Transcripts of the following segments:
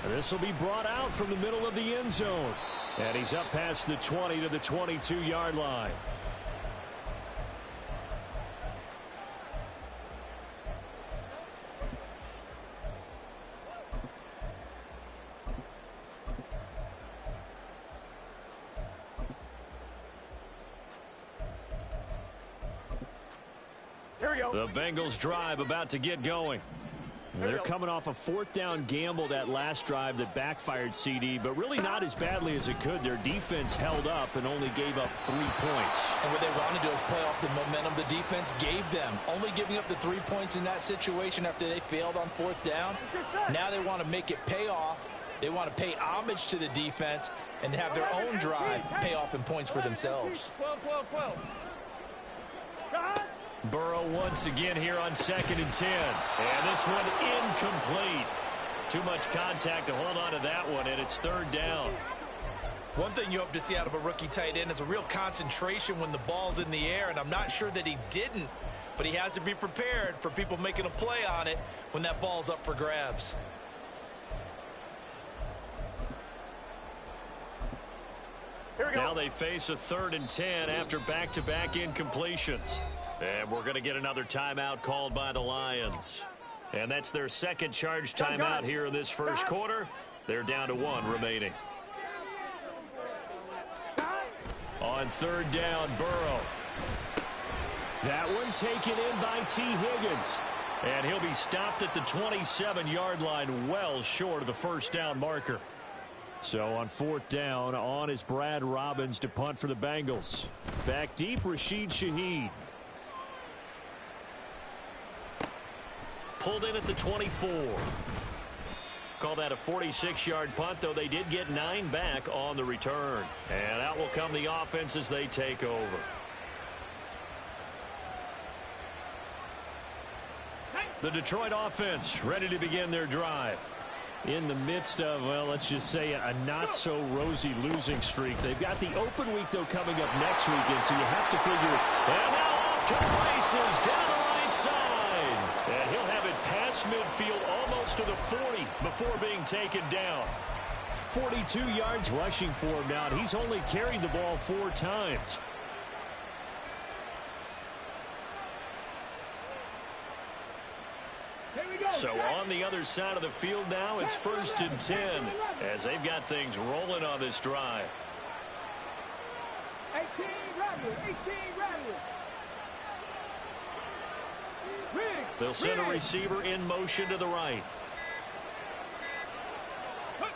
This will be brought out from the middle of the end zone. And he's up past the 20 to the 22-yard line. The Bengals drive about to get going. They're coming off a fourth down gamble that last drive that backfired, CD, but really not as badly as it could. Their defense held up and only gave up 3 points. And what they want to do is play off the momentum the defense gave them. Only giving up the 3 points in that situation after they failed on fourth down. Now they want to make it pay off. They want to pay homage to the defense and have their own drive pay off in points for themselves. Burrow once again here on 2nd and 10. And this one incomplete. Too much contact to hold on to that one, and it's 3rd down. One thing you hope to see out of a rookie tight end is a real concentration when the ball's in the air, and I'm not sure that he didn't, but he has to be prepared for people making a play on it when that ball's up for grabs. Now they face a 3rd and 10 after back-to-back incompletions. And we're going to get another timeout called by the Lions. And that's their second charge timeout here in this first quarter. They're down to 1 remaining. On 3rd down, Burrow. That one taken in by T. Higgins. And he'll be stopped at the 27-yard line, well short of the first down marker. So on 4th down, on is Brad Robbins to punt for the Bengals. Back deep, Rashid Shaheed. Pulled in at the 24. Call that a 46-yard punt, though they did get 9 back on the return. And out will come the offense as they take over. The Detroit offense ready to begin their drive. In the midst of, well, let's just say a not-so-rosy losing streak. They've got the open week, though, coming up next weekend, so you have to figure. And now off to races down the right side. And he'll have it past midfield almost to the 40 before being taken down. 42 yards rushing for him now. He's only carried the ball 4 times. So on the other side of the field now, it's 1st and 10 as they've got things rolling on this drive. 18 They'll send a receiver in motion to the right.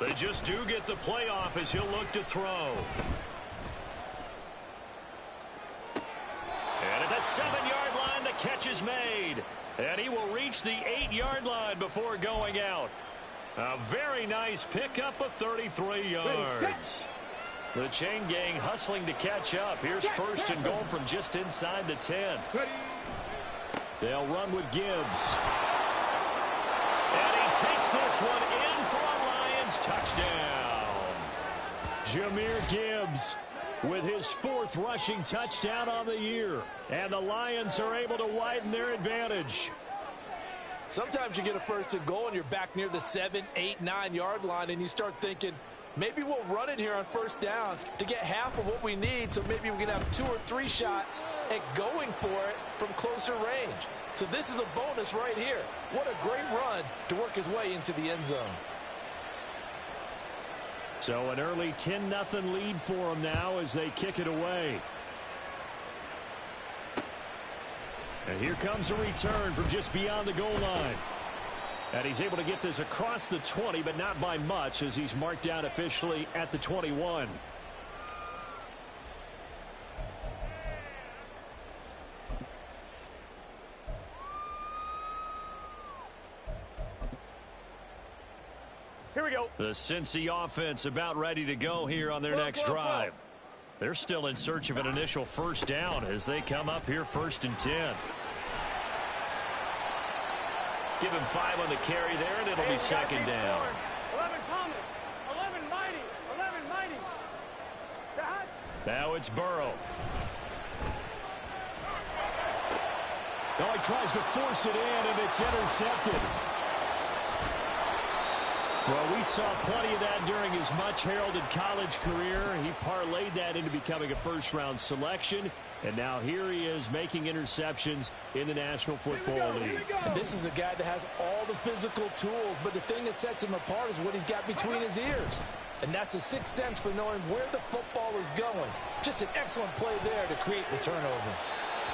They just do get the play off as he'll look to throw. And at the 7-yard line, the catch is made. And he will reach the 8-yard line before going out. A very nice pickup of 33 yards. The chain gang hustling to catch up. Here's 1st and goal from just inside the 10. They'll run with Gibbs. And he takes this one in for a Lions touchdown. Jahmyr Gibbs with his 4th rushing touchdown on the year. And the Lions are able to widen their advantage. Sometimes you get a 1st and goal and you're back near the 7, 8, 9-yard line and you start thinking, maybe we'll run it here on 1st down to get half of what we need, so maybe we can have 2 or 3 shots at going for it from closer range. So this is a bonus right here. What a great run to work his way into the end zone. So an early 10-0 lead for them now as they kick it away. And here comes a return from just beyond the goal line. And he's able to get this across the 20, but not by much, as he's marked down officially at the 21. Here we go. The Cincy offense about ready to go here on their next drive. They're still in search of an initial 1st down as they come up here 1st and 10. Give him 5 on the carry there, and it'll be 2nd down. 11 Thomas, 11 Mighty, 11 Mighty. Now it's Burrow. Now he tries to force it in, and it's intercepted. Well, we saw plenty of that during his much-heralded college career. He parlayed that into becoming a first-round selection. And now here he is making interceptions in the National Football League. And this is a guy that has all the physical tools, but the thing that sets him apart is what he's got between his ears. And that's the sixth sense for knowing where the football is going. Just an excellent play there to create the turnover.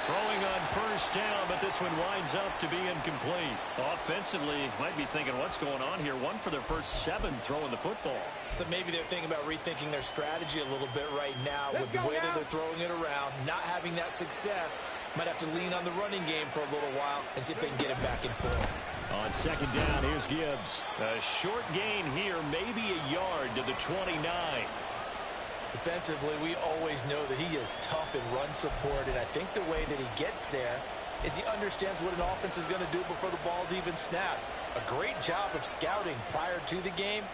Throwing on first down, but this one winds up to be incomplete. Offensively, might be thinking, what's going on here? 1 for their first 7 throwing the football. So maybe they're thinking about rethinking their strategy a little bit right now with the way that they're throwing it around, not having that success. Might have to lean on the running game for a little while and see if they can get it back in form. On second down, here's Gibbs. A short gain here, maybe a yard to the 29. Defensively, we always know that he is tough in run support, and I think the way that he gets there is he understands what an offense is going to do before the ball's even snapped. A great job of scouting prior to the game,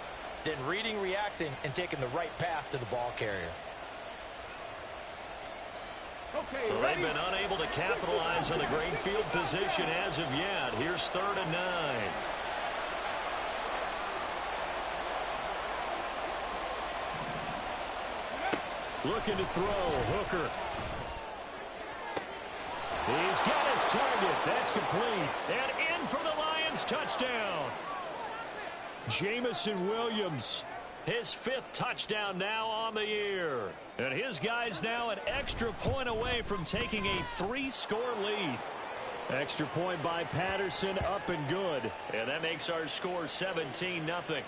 then reading, reacting, and taking the right path to the ball carrier. So they've been unable to capitalize on the great field position as of yet. Here's 3rd and 9. Looking to throw. Hooker. He's got his target. That's complete. And in for the Lions. Touchdown. Jamison Williams. His 5th touchdown now on the year. And his guys now an extra point away from taking a 3-score lead. Extra point by Patterson, up and good. And that makes our score 17-0.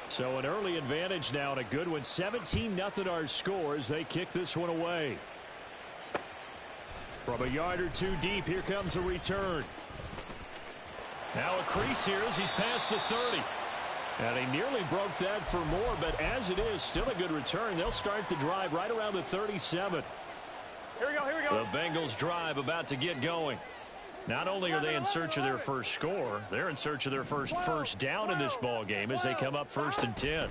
So an early advantage now and a good one. 17-0 our score as they kick this one away. From a yard or 2 deep, here comes a return. Now a crease here as he's past the 30. And he nearly broke that for more, but as it is, still a good return. They'll start the drive right around the 37. Here we go. The Bengals drive about to get going. Not only are they in search of their first score, they're in search of their first down in this ball game as they come up 1st and 10.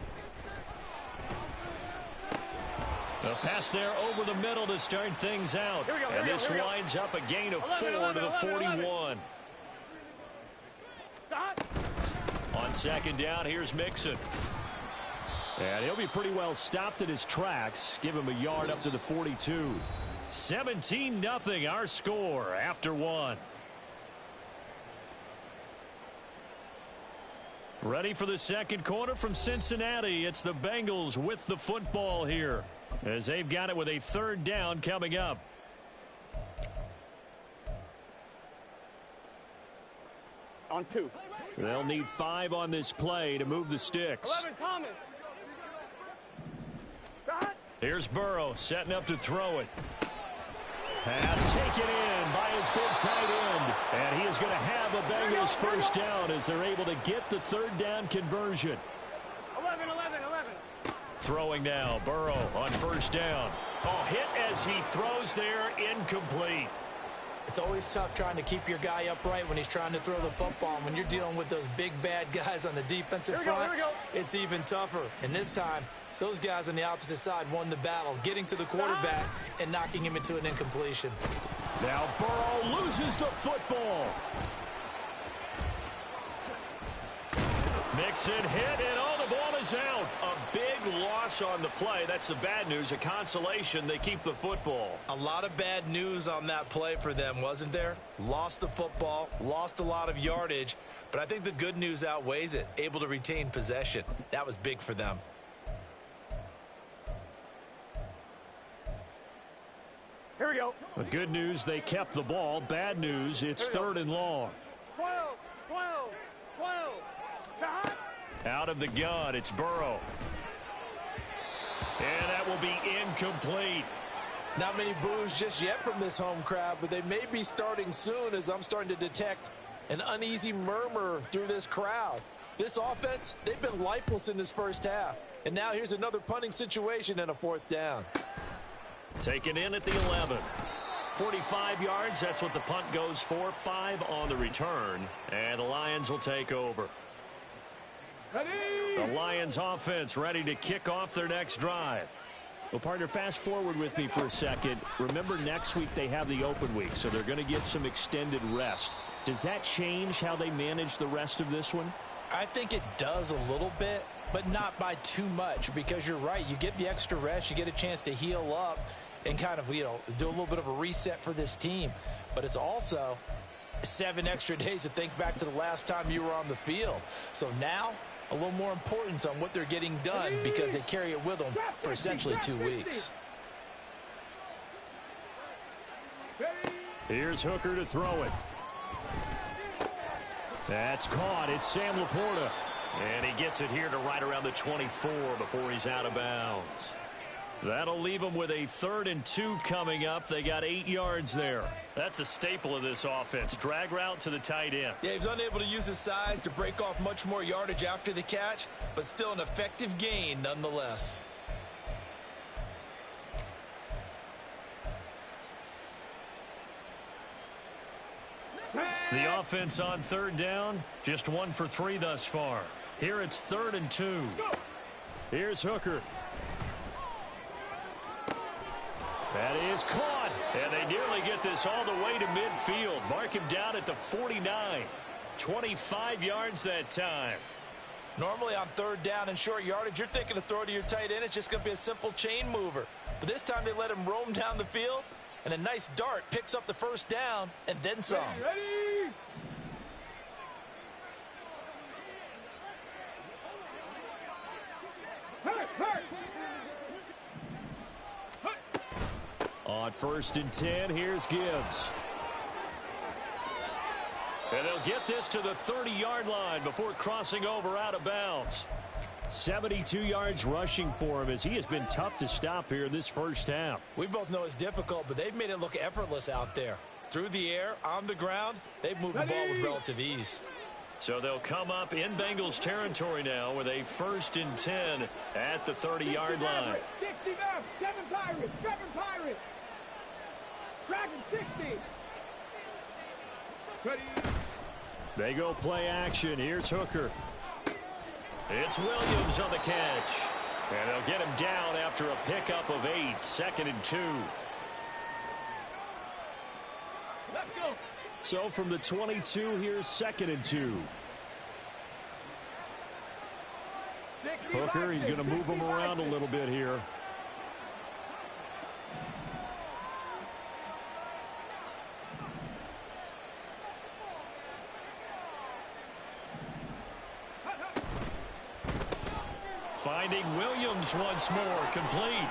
A pass there over the middle to start things out. And this winds up a gain of 4 to the 41. On second down, here's Mixon. And he'll be pretty well stopped in his tracks. Give him a yard up to the 42. 17-0 our score after 1. Ready for the second quarter from Cincinnati. It's the Bengals with the football here as they've got it with a 3rd down coming up. On 2. They'll need 5 on this play to move the sticks. 11, Thomas. Here's Burrow setting up to throw it. Pass taken in by his big tight end. And he is going to have a Bengals first down as they're able to get the 3rd down conversion. 11. Throwing now, Burrow on first down. Oh, hit as he throws there, incomplete. It's always tough trying to keep your guy upright when he's trying to throw the football. And when you're dealing with those big, bad guys on the defensive front, it's even tougher. And this time, those guys on the opposite side won the battle, getting to the quarterback and knocking him into an incompletion. Now Burrow loses the football. Mixon hit, and all the ball is out. A big loss on the play. That's the bad news. A consolation, they keep the football. A lot of bad news on that play for them, wasn't there? Lost the football, lost a lot of yardage, but I think the good news outweighs it. Able to retain possession. That was big for them. Here we go. The good news, they kept the ball. Bad news, it's 3rd and long. 12. Out of the gun, it's Burrow. And that will be incomplete. Not many boos just yet from this home crowd, but they may be starting soon as I'm starting to detect an uneasy murmur through this crowd. This offense, they've been lifeless in this first half. And now here's another punting situation and a 4th down. Taken in at the 11. 45 yards, that's what the punt goes for. 5 on the return, and the Lions will take over. The Lions offense ready to kick off their next drive. Well, partner, fast forward with me for a second. Remember, next week they have the open week, so they're going to get some extended rest. Does that change how they manage the rest of this one? I think it does a little bit, but not by too much, because you're right. You get the extra rest. You get a chance to heal up and kind of, do a little bit of a reset for this team. But it's also 7 extra days to think back to the last time you were on the field. So now a little more importance on what they're getting done because they carry it with them for essentially 2 weeks. Here's Hooker to throw it. That's caught. It's Sam Laporta. And he gets it here to right around the 24 before he's out of bounds. That'll leave them with a 3rd and 2 coming up. They got 8 yards there. That's a staple of this offense. Drag route to the tight end. Yeah, he's unable to use his size to break off much more yardage after the catch, but still an effective gain nonetheless. The offense on 3rd down, just 1 for 3 thus far. Here it's 3rd and 2. Here's Hooker. That is caught. And they nearly get this all the way to midfield. Mark him down at the 49. 25 yards that time. Normally on 3rd down and short yardage, you're thinking to throw to your tight end. It's just going to be a simple chain mover. But this time they let him roam down the field, and a nice dart picks up the 1st down and then some. Ready? On 1st and 10, here's Gibbs. And they'll get this to the 30-yard line before crossing over out of bounds. 72 yards rushing for him as he has been tough to stop here this first half. We both know it's difficult, but they've made it look effortless out there. Through the air, on the ground, they've moved the ball with relative ease. So they'll come up in Bengals territory now with a 1st and 10 at the 30-yard line. 60 now, 7 Pirates, 7 Pirates. Dragon 60. Ready? They go play action. Here's Hooker. It's Williams on the catch. And they'll get him down after a pickup of 8. 2nd and 2. Let's go. So from the 22, here's 2nd and 2. Hooker, he's going to move him around a little bit here. Finding Williams once more, complete.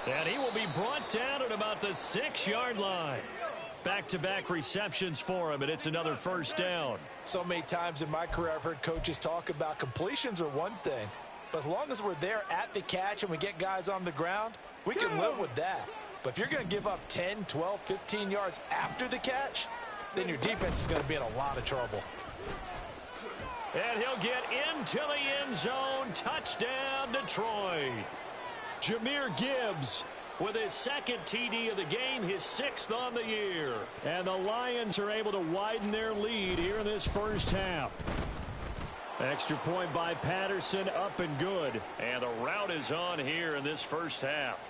And he will be brought down at about the 6-yard line. Back-to-back receptions for him, and it's another 1st down. So many times in my career I've heard coaches talk about completions are one thing, but as long as we're there at the catch and we get guys on the ground, we can live with that. But if you're going to give up 10, 12, 15 yards after the catch, then your defense is going to be in a lot of trouble. And he'll get into the end zone. Touchdown, Detroit. Jahmyr Gibbs with his 2nd TD of the game, his 6th on the year. And the Lions are able to widen their lead here in this first half. Extra point by Patterson, up and good. And the route is on here in this first half.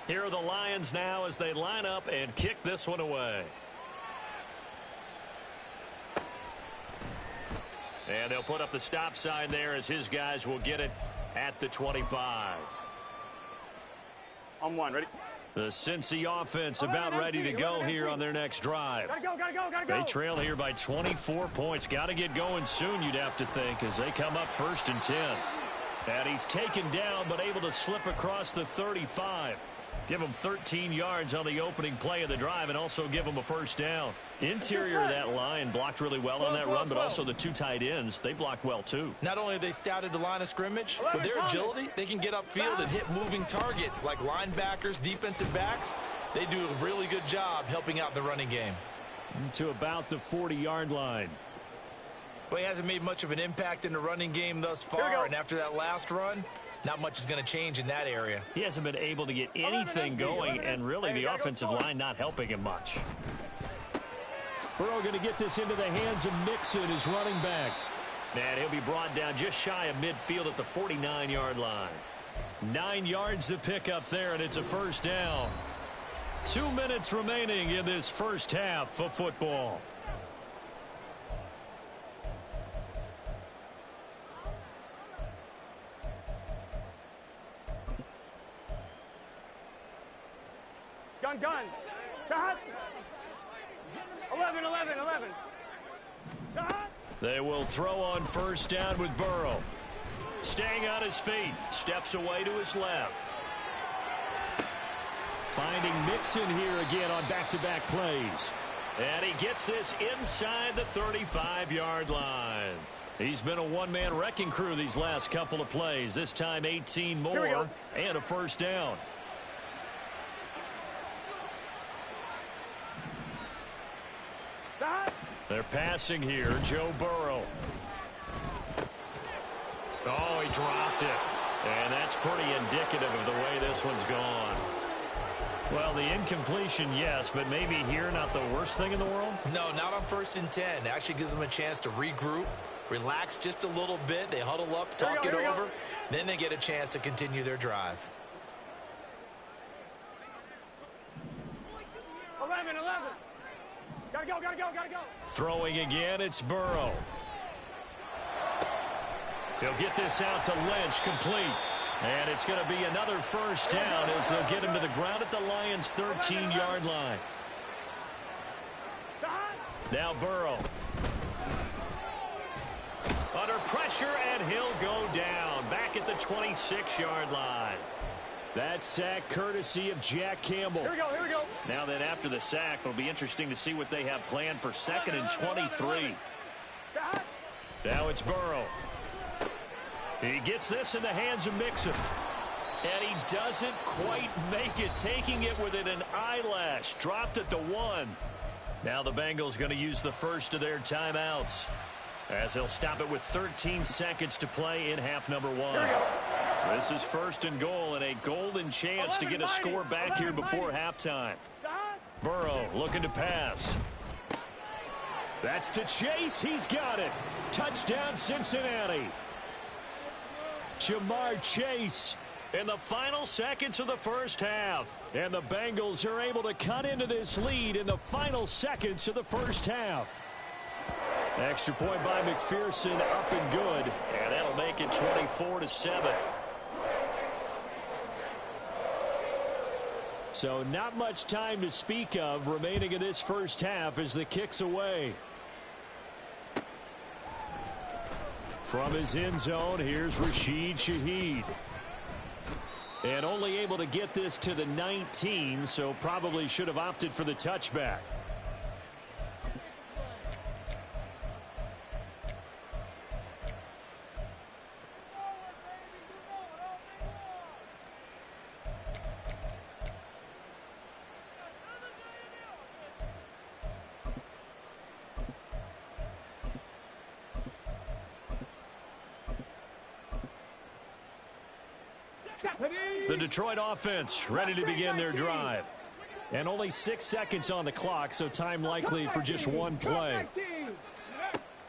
Here are the Lions now as they line up and kick this one away. And they'll put up the stop sign there as his guys will get it at the 25. On 1, ready? The Cincy offense about ready to go here on their next drive. Gotta go, gotta go, gotta go. They trail here by 24 points. Got to get going soon, you'd have to think, as they come up 1st and 10. And he's taken down, but able to slip across the 35. Give him 13 yards on the opening play of the drive and also give him a 1st down. Interior of that line blocked really well on that run, but also the 2 tight ends, they blocked well too. Not only have they scouted the line of scrimmage, with their agility, they can get upfield and hit moving targets like linebackers, defensive backs. They do a really good job helping out the running game. To about the 40-yard line. Well, he hasn't made much of an impact in the running game thus far, and after that last run, not much is going to change in that area. He hasn't been able to get anything going, and really the offensive line not helping him much. Burrow going to get this into the hands of Mixon, his running back. And he'll be brought down just shy of midfield at the 49-yard line. 9 yards to pick up there, and it's a 1st down. 2 minutes remaining in this first half of football. Gun. Cut. 11. Cut. They will throw on first down with Burrow. Staying on his feet. Steps away to his left. Finding Mixon here again on back-to-back plays. And he gets this inside the 35-yard line. He's been a one-man wrecking crew these last couple of plays. This time 18 more and a first down. They're passing here. Joe Burrow. Oh, he dropped it. And that's pretty indicative of the way this one's gone. Well, the incompletion, yes, but maybe here not the worst thing in the world? No, not on 1st and 10. Actually gives them a chance to regroup, relax just a little bit. They huddle up, talk it over. Then they get a chance to continue their drive. 11. Gotta go. Throwing again, it's Burrow. He'll get this out to Lynch, complete. And it's going to be another first down as they'll get him to the ground at the Lions' 13-yard line. Now Burrow. Under pressure, and he'll go down. Back at the 26-yard line. That sack courtesy of Jack Campbell. Here we go. Now then, after the sack, it'll be interesting to see what they have planned for 2nd and 23. Now it's Burrow. He gets this in the hands of Mixon. And he doesn't quite make it, taking it within an eyelash. Dropped at the 1. Now the Bengals going to use the first of their timeouts, as they'll stop it with 13 seconds to play in half number 1. This is 1st and goal, and a golden chance to get a score back here before halftime. Burrow looking to pass. That's to Chase. He's got it. Touchdown, Cincinnati. Jamar Chase in the final seconds of the first half. And the Bengals are able to cut into this lead in the final seconds of the first half. Extra point by McPherson, up and good. And that'll make it 24-7. So not much time to speak of remaining in this first half as the kick's away. From his end zone, here's Rashid Shaheed. And only able to get this to the 19, so probably should have opted for the touchback. The Detroit offense ready to begin their drive. And only 6 seconds on the clock, so time likely for just one play.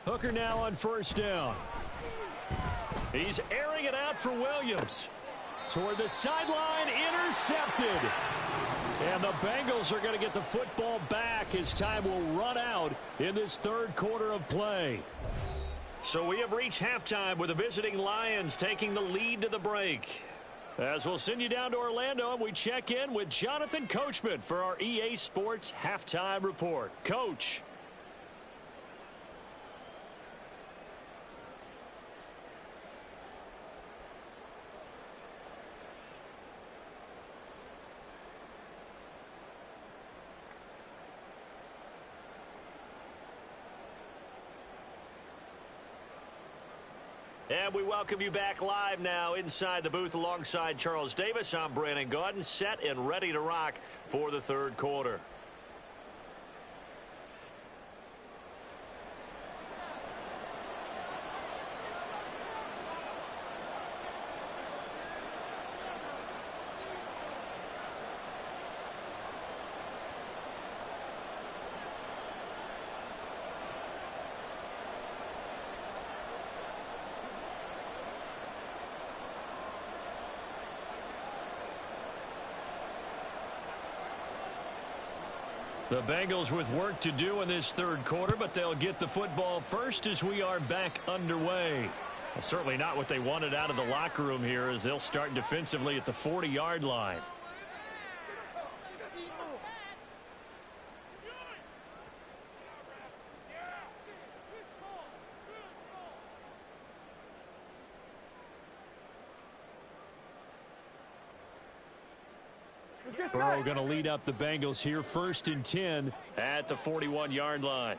Hooker now on first down. He's airing it out for Williams. Toward the sideline, intercepted. And the Bengals are going to get the football back as time will run out in this third quarter of play. So we have reached halftime with the visiting Lions taking the lead to the break. As we'll send you down to Orlando, and we check in with Jonathan Coachman for our EA Sports Halftime Report. Coach. And we welcome you back live now inside the booth alongside Charles Davis. I'm Brandon Gaudin, set and ready to rock for the third quarter. The Bengals with work to do in this third quarter, but they'll get the football first as we are back underway. Well, certainly not what they wanted out of the locker room here as they'll start defensively at the 40-yard line. Burrow going to lead up the Bengals here, 1st and 10 at the 41-yard line.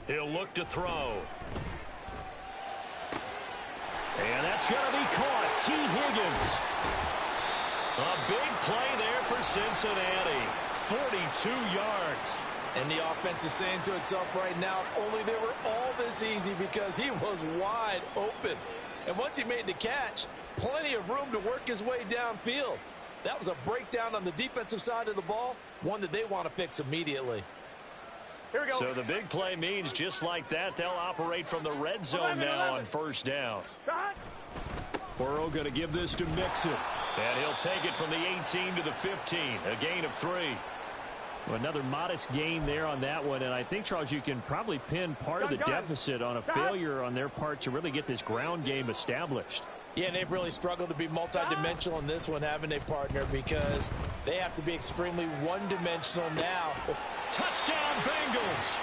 He'll look to throw. And that's going to be caught. T. Higgins. A big play there for Cincinnati. 42 yards. And the offense is saying to itself right now, only they were all this easy because he was wide open. And once he made the catch, plenty of room to work his way downfield. That was a breakdown on the defensive side of the ball, one that they want to fix immediately. Here we go. So the big play means just like that, they'll operate from the red zone now on 1st down. Burrow going to give this to Mixon. And he'll take it from the 18 to the 15, a gain of 3. Well, another modest gain there on that one, and I think, Charles, you can probably pin part of the deficit on a failure on their part to really get this ground game established. Yeah, and they've really struggled to be multidimensional in this one, haven't they, partner? Because they have to be extremely one-dimensional now. Touchdown, Bengals!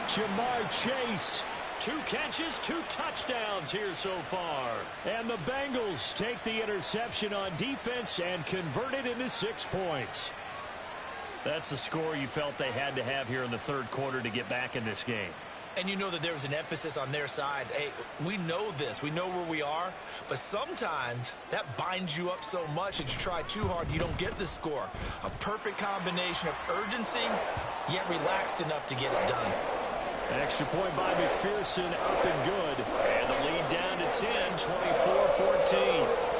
Jamar Chase. 2 catches, 2 touchdowns here so far. And the Bengals take the interception on defense and convert it into 6 points. That's the score you felt they had to have here in the third quarter to get back in this game. And you know that there was an emphasis on their side. Hey, we know this. We know where we are. But sometimes that binds you up so much that you try too hard, you don't get the score. A perfect combination of urgency, yet relaxed enough to get it done. An extra point by McPherson, up and good. And the lead down to 10, 24-14.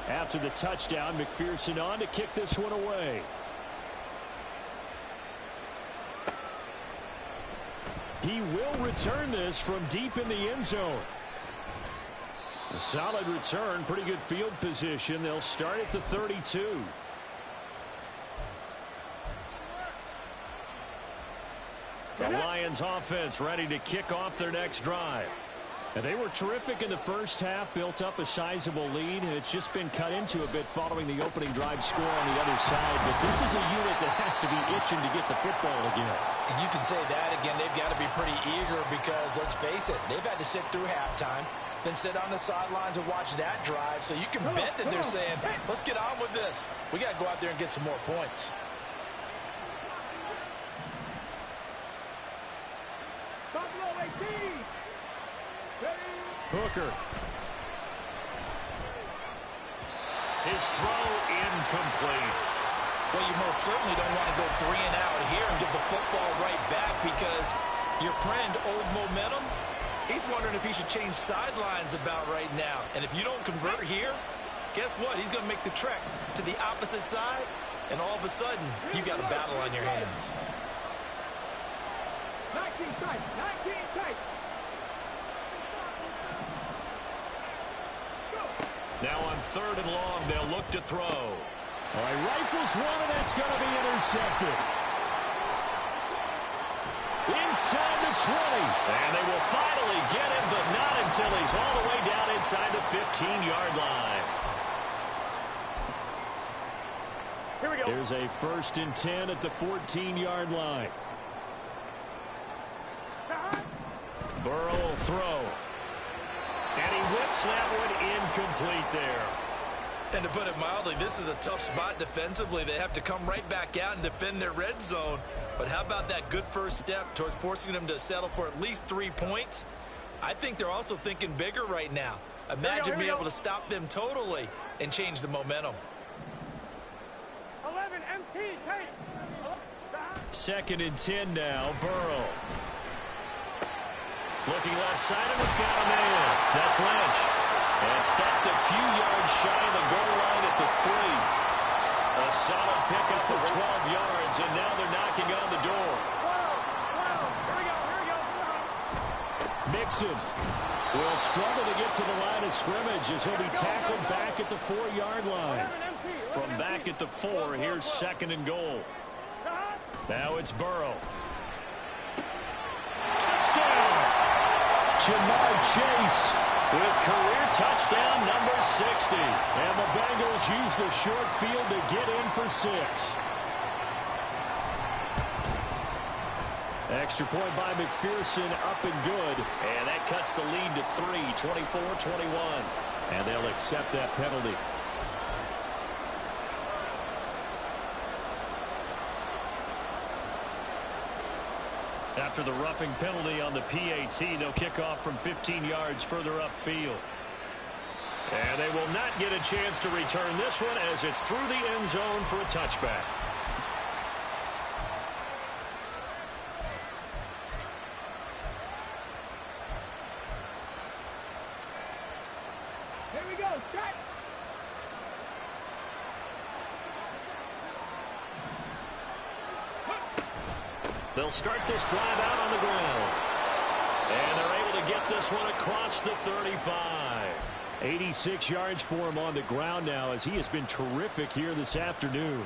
After the touchdown, McPherson on to kick this one away. He will return this from deep in the end zone. A solid return, pretty good field position. They'll start at the 32. The Lions offense ready to kick off their next drive. And they were terrific in the first half, built up a sizable lead, and it's just been cut into a bit following the opening drive score on the other side. But this is a unit that has to be itching to get the football again. And you can say that again. They've got to be pretty eager because, let's face it, they've had to sit through halftime, then sit on the sidelines and watch that drive. So you can bet that they're saying, let's get on with this. We got to go out there and get some more points. Hooker. His throw incomplete. Well, you most certainly don't want to go 3 and out here and give the football right back because your friend, Old Momentum, he's wondering if he should change sidelines about right now. And if you don't convert here, guess what? He's going to make the trek to the opposite side, and all of a sudden, you've got a battle on your hands. 19 tight, 19 tight. Now on 3rd and long, they'll look to throw. All right, rifles one, and that's going to be intercepted. Inside the 20. And they will finally get him, but not until he's all the way down inside the 15-yard line. Here we go. There's a 1st and 10 at the 14-yard line. Burrow will throw. And he whips that one incomplete there. And to put it mildly, this is a tough spot defensively. They have to come right back out and defend their red zone. But how about that good first step towards forcing them to settle for at least 3 points? I think they're also thinking bigger right now. Imagine being able to stop them totally and change the momentum. 11 MT tight. 2nd and 10 now, Burrow. Looking left side, and it's got a man. That's Lynch. And stopped a few yards shy of the goal line at the 3. A solid pickup of 12 yards, and now they're knocking on the door. Mixon will struggle to get to the line of scrimmage as he'll be tackled back at the 4-yard line. From back at the 4, here's 2nd and goal. Now it's Burrow. Touchdown! Jamar Chase with career touchdown number 60. And the Bengals use the short field to get in for 6. Extra point by McPherson, up and good. And that cuts the lead to 3, 24-21. And they'll accept that penalty. After the roughing penalty on the PAT, they'll kick off from 15 yards further upfield. And they will not get a chance to return this one as it's through the end zone for a touchback. Here we go, strike. They'll start this drive out on the ground. And they're able to get this one across the 35. 86 yards for him on the ground now as he has been terrific here this afternoon.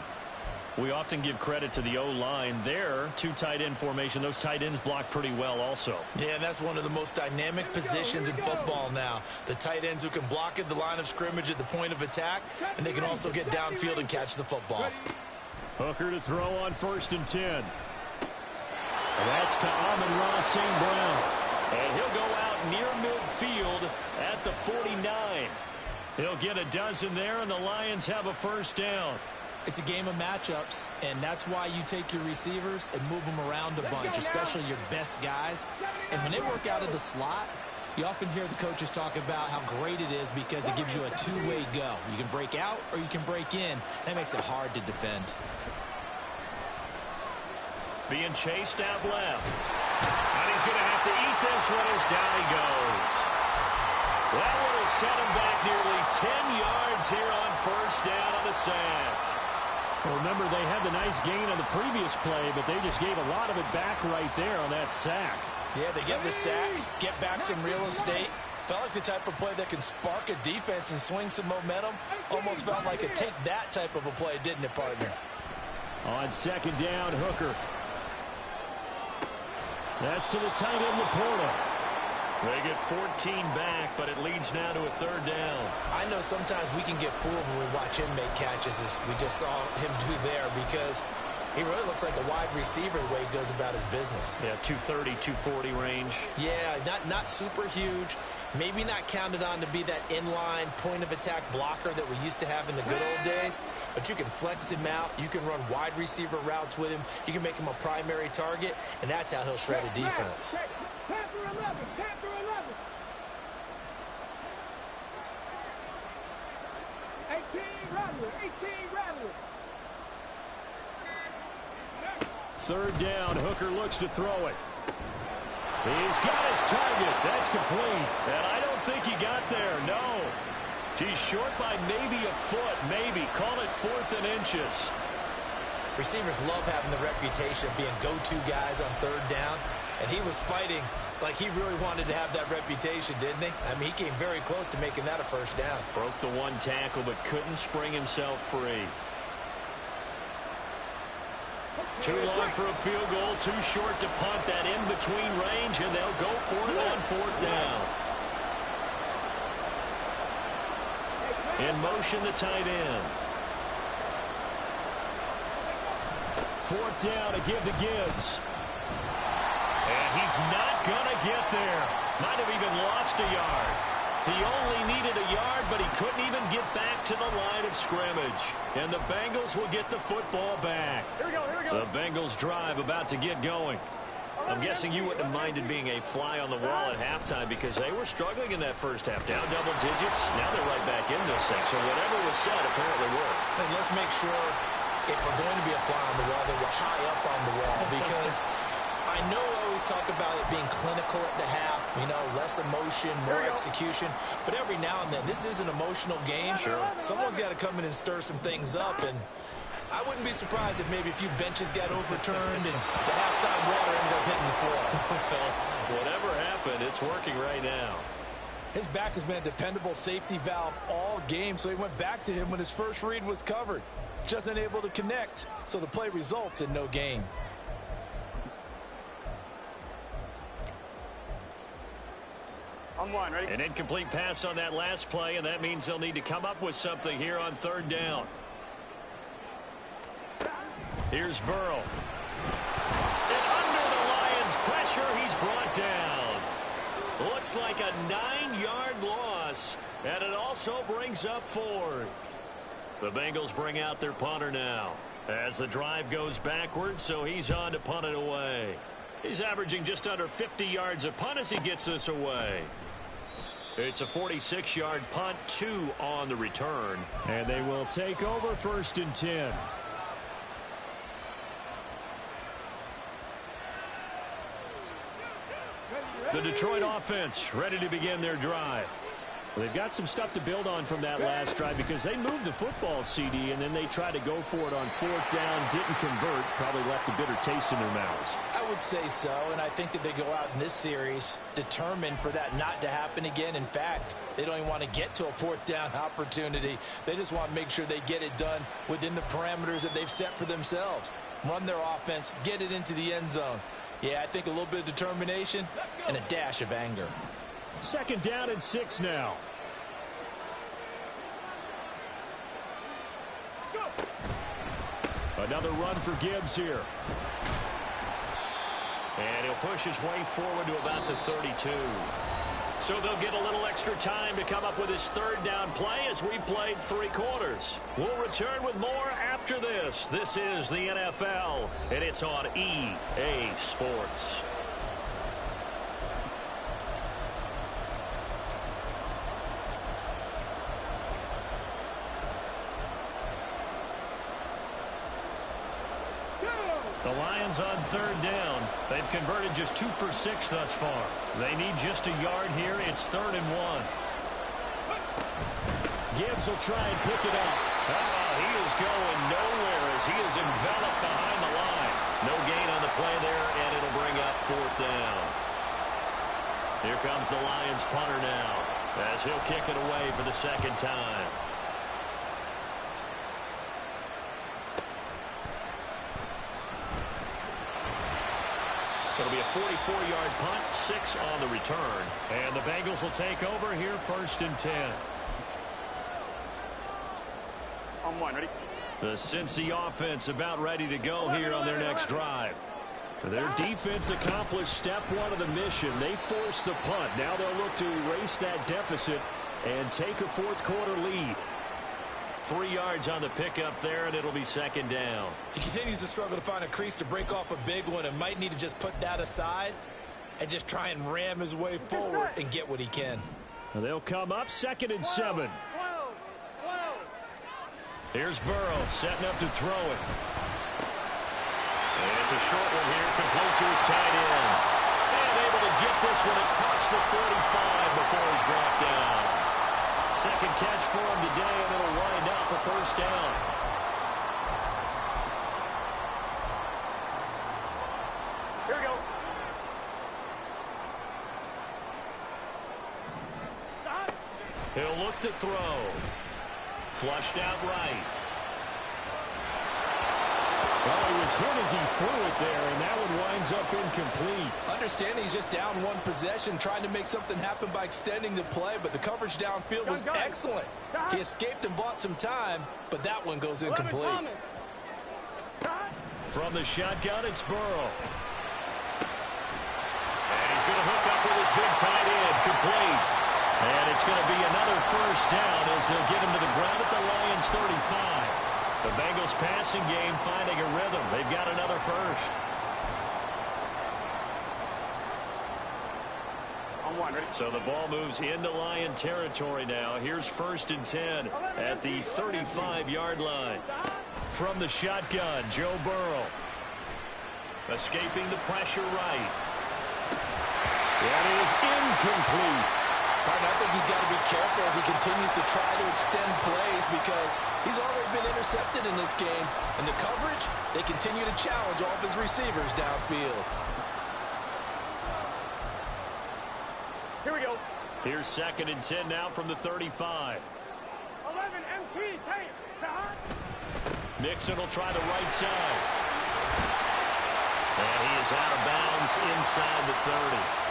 We often give credit to the O-line there. 2 tight end formation. Those tight ends block pretty well also. Yeah, and that's one of the most dynamic positions in football now. The tight ends who can block at the line of scrimmage at the point of attack, and they can also get downfield and catch the football. Hooker to throw on 1st and 10. And that's to Amon-Ra St. Brown. And he'll go out near midfield at the 49. He'll get a dozen there, and the Lions have a first down. It's a game of matchups, and that's why you take your receivers and move them around a bunch, especially your best guys. And when they work out of the slot, you often hear the coaches talk about how great it is because it gives you a two-way go. You can break out or you can break in. That makes it hard to defend. Being chased out left. And he's going to have to eat this one as down he goes. That one will set him back nearly 10 yards here on first down on the sack. Well, remember, they had the nice gain on the previous play, but they just gave a lot of it back right there on that sack. Yeah, they get the sack, get back some real estate. Felt like the type of play that can spark a defense and swing some momentum. Almost felt like a take that type of a play, didn't it, partner? On 2nd down, Hooker. That's to the tight end, Laporta. They get 14 back, but it leads now to a 3rd down. I know sometimes we can get fooled when we watch him make catches, as we just saw him do there, because he really looks like a wide receiver the way he goes about his business. Yeah, 230, 240 range. Yeah, not super huge. Maybe not counted on to be that inline point-of-attack blocker that we used to have in the good old days. But you can flex him out. You can run wide receiver routes with him. You can make him a primary target, and that's how he'll shred a defense. 10 through 11, 10 through 11. 18 Rattler, 18 Rattler. 3rd down, Hooker looks to throw it. He's got his target. That's complete. And I don't think he got there, no. He's short by maybe a foot, maybe. Call it 4th and inches. Receivers love having the reputation of being go-to guys on 3rd down. And he was fighting like he really wanted to have that reputation, didn't he? I mean, he came very close to making that a first down. Broke the 1 tackle, but couldn't spring himself free. Too long for a field goal, too short to punt. That in-between range, and they'll go for it on 4th down. In motion, the tight end. 4th down to give to Gibbs. And he's not going to get there. Might have even lost a yard. He only needed a yard, but he couldn't even get back to the line of scrimmage. And the Bengals will get the football back. Here we go, here we go. The Bengals drive about to get going. I'm guessing you wouldn't have minded being a fly on the wall at halftime because they were struggling in that first half. Down double digits. Now they're right back in this thing. So whatever was said apparently worked. And let's make sure if we're going to be a fly on the wall that we're high up on the wall, because I know always talk about it being clinical at the half, you know, less emotion, more execution. But every now and then, this is an emotional game. Sure. Someone's got to come in and stir some things up, and I wouldn't be surprised if maybe a few benches got overturned and the halftime water ended up hitting the floor. Well, whatever happened, it's working right now. His back has been a dependable safety valve all game, so he went back to him when his first read was covered. Just unable to connect, so the play results in no gain. On one, ready? An incomplete pass on that last play, and that means they'll need to come up with something here on third down. Here's Burrow. And under the Lions' pressure, he's brought down. Looks like a 9-yard loss, and it also brings up fourth. The Bengals bring out their punter now as the drive goes backwards, so he's on to punt it away. He's averaging just under 50 yards a punt as he gets this away. It's a 46-yard punt, 2 on the return. And they will take over 1st and 10. The Detroit offense ready to begin their drive. Well, they've got some stuff to build on from that last drive because they moved the football, CD, and then they tried to go for it on 4th down, didn't convert, probably left a bitter taste in their mouths. I would say so, and I think that they go out in this series determined for that not to happen again. In fact, they don't even want to get to a 4th down opportunity. They just want to make sure they get it done within the parameters that they've set for themselves. Run their offense, get it into the end zone. Yeah, I think a little bit of determination and a dash of anger. 2nd down and 6 now. Another run for Gibbs here. And he'll push his way forward to about the 32. So they'll get a little extra time to come up with his 3rd down play as we played 3 quarters. We'll return with more after this. This is the NFL, and it's on EA Sports. The Lions on 3rd down. They've converted just 2 for 6 thus far. They need just a yard here. It's 3rd and 1. Gibbs will try and pick it up. He is going nowhere as he is enveloped behind the line. No gain on the play there, and it'll bring up 4th down. Here comes the Lions punter now as he'll kick it away for the 2nd time. It'll be a 44-yard punt, 6 on the return. And the Bengals will take over here 1st and 10. On one, ready? The Cincy offense about ready to go here on their next drive. Their defense accomplished step 1 of the mission. They forced the punt. Now they'll look to erase that deficit and take a 4th quarter lead. 3 yards on the pickup there, and it'll be 2nd down. He continues to struggle to find a crease to break off a big one and might need to just put that aside and just try and ram his way forward and get what he can. They'll come up 2nd and 7. Here's Burrow setting up to throw it. And it's a short one here, complete to his tight end. And able to get this one across the 45 before he's brought down. 2nd catch for him today, and it'll wind up a 1st down. Here we go. Stop. He'll look to throw. Flushed out right. Well, he was hit as he threw it there, and that one winds up incomplete. Understanding he's just down 1 possession, trying to make something happen by extending the play, but the coverage downfield was excellent. He escaped and bought some time, but that one goes incomplete. From the shotgun, it's Burrow. And he's going to hook up with his big tight end, complete. And it's going to be another 1st down as they'll get him to the ground at the Lions' 35. The Bengals passing game finding a rhythm. They've got another 1st. On one, ready? So the ball moves into Lion territory now. Here's 1st and 10 at the 35-yard line. From the shotgun, Joe Burrow. Escaping the pressure right. That is incomplete. Partner, I think he's got to be careful as he continues to try to extend plays because he's already been intercepted in this game. And the coverage, they continue to challenge all of his receivers downfield. Here we go. Here's 2nd and 10 now from the 35. 11 MT, take. Mixon will try the right side. And he is out of bounds inside the 30.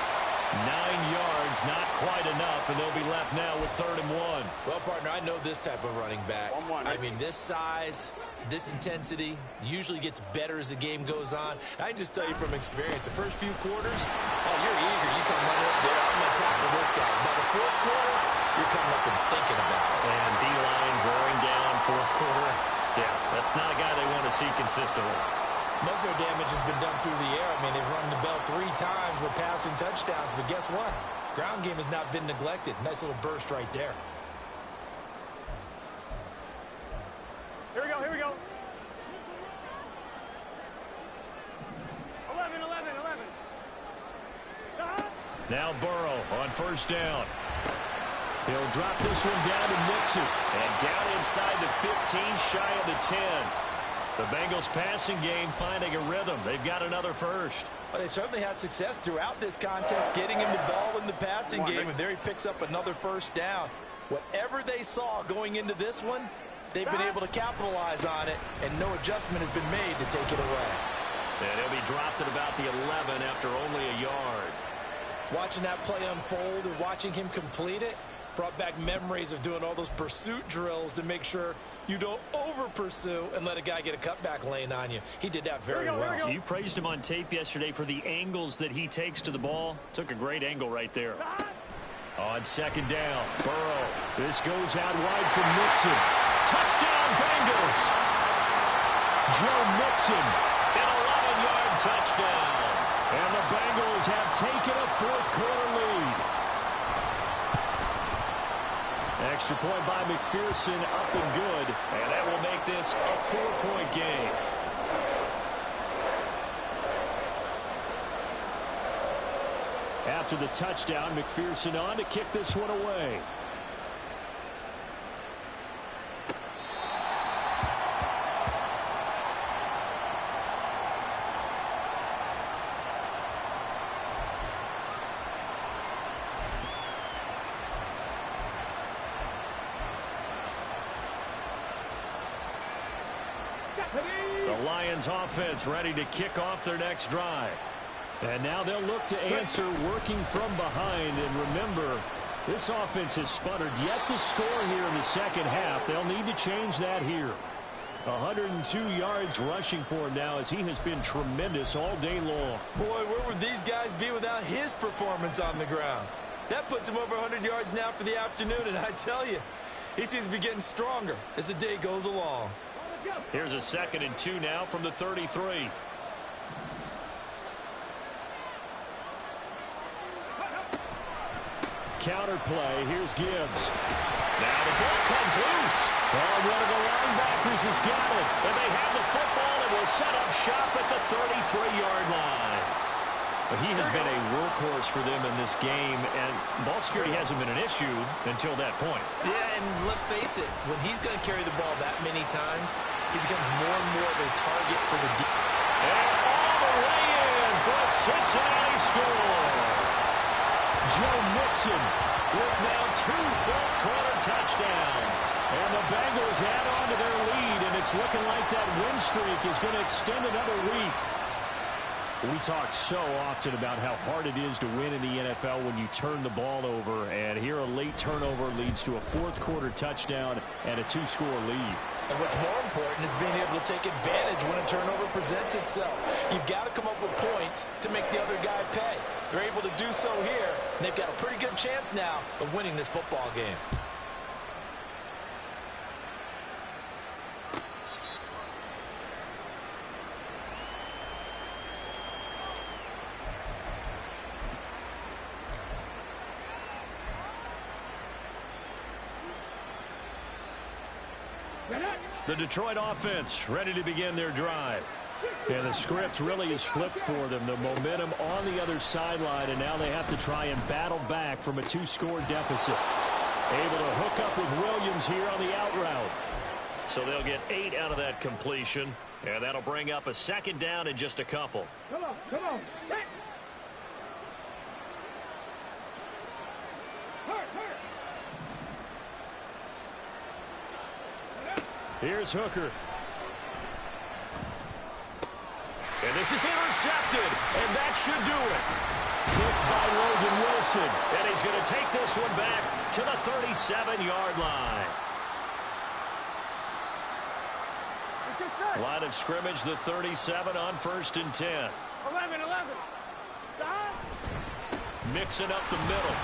9 yards, not quite enough, and they'll be left now with 3rd and 1. Well, partner, I know this type of running back. I mean, this size, this intensity usually gets better as the game goes on. I just tell you from experience, the first few quarters, oh, you're eager. You come running up there. I'm going to tackle this guy. By the 4th quarter, you're coming up and thinking about it. And D-line wearing down 4th quarter. Yeah, that's not a guy they want to see consistently. Most of their damage has been done through the air. I mean, they've run the bell 3 times with passing touchdowns, but guess what? Ground game has not been neglected. Nice little burst right there. Here we go, here we go. 11, 11, 11. Now Burrow on 1st down. He'll drop this one down to Mixon. And down inside the 15, shy of the 10. The Bengals passing game finding a rhythm. They've got another first. Well, they certainly had success throughout this contest, getting him the ball in the passing game, and there he picks up another 1st down. Whatever they saw going into this one, they've been able to capitalize on it, and no adjustment has been made to take it away. And he'll be dropped at about the 11 after only a yard. Watching that play unfold and watching him complete it brought back memories of doing all those pursuit drills to make sure you don't over-pursue and let a guy get a cutback lane on you. He did that very well. You praised him on tape yesterday for the angles that he takes to the ball. Took a great angle right there. On 2nd down, Burrow. This goes out wide for Mixon. Touchdown, Bengals! Joe Mixon, an 11-yard touchdown. And the Bengals have taken a 4th quarter lead. Extra point by McPherson, up and good. And that will make this a 4-point game. After the touchdown, McPherson on to kick this one away. The Lions offense ready to kick off their next drive. And now they'll look to answer working from behind. And remember, this offense has sputtered yet to score here in the 2nd half. They'll need to change that here. 102 yards rushing for him now as he has been tremendous all day long. Boy, where would these guys be without his performance on the ground? That puts him over 100 yards now for the afternoon, and I tell you, he seems to be getting stronger as the day goes along. Here's a 2nd and 2 now from the 33. Counter play. Here's Gibbs. Now the ball comes loose. Oh, one of the linebackers has got it. And they have the football and will set up shop at the 33-yard line. But he has been a workhorse for them in this game, and ball security hasn't been an issue until that point. Yeah, and let's face it, when he's going to carry the ball that many times, he becomes more and more of a target for the deep. And all the way in for a Cincinnati score. Joe Mixon with now 2 4th-quarter touchdowns. And the Bengals add on to their lead, and it's looking like that win streak is going to extend another week. We talk so often about how hard it is to win in the NFL when you turn the ball over, and here a late turnover leads to a 4th-quarter touchdown and a 2-score lead. And what's more important is being able to take advantage when a turnover presents itself. You've got to come up with points to make the other guy pay. They're able to do so here, and they've got a pretty good chance now of winning this football game. The Detroit offense ready to begin their drive. And the script really is flipped for them. The momentum on the other sideline, and now they have to try and battle back from a 2-score deficit. Able to hook up with Williams here on the out route. So they'll get 8 out of that completion, and that'll bring up a second down in just a couple. Come on, come on. Hit. Hurt. Here's Hooker. And this is intercepted, and that should do it. Picked by Logan Wilson. And he's going to take this one back to the 37-yard line. Line of scrimmage, the 37 on 1st and 10. 11. Stop. Mixing up the middle.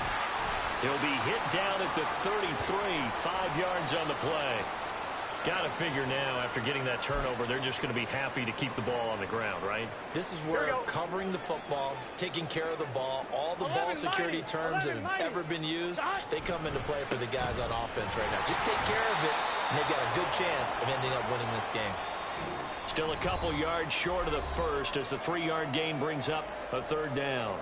He'll be hit down at the 33, 5 yards on the play. Got to figure now, after getting that turnover, they're just going to be happy to keep the ball on the ground, right? This is where covering the football, taking care of the ball, all the ball security terms that have ever been used, they come into play for the guys on offense right now. Just take care of it, and they've got a good chance of ending up winning this game. Still a couple yards short of the first as the 3-yard gain brings up a 3rd down.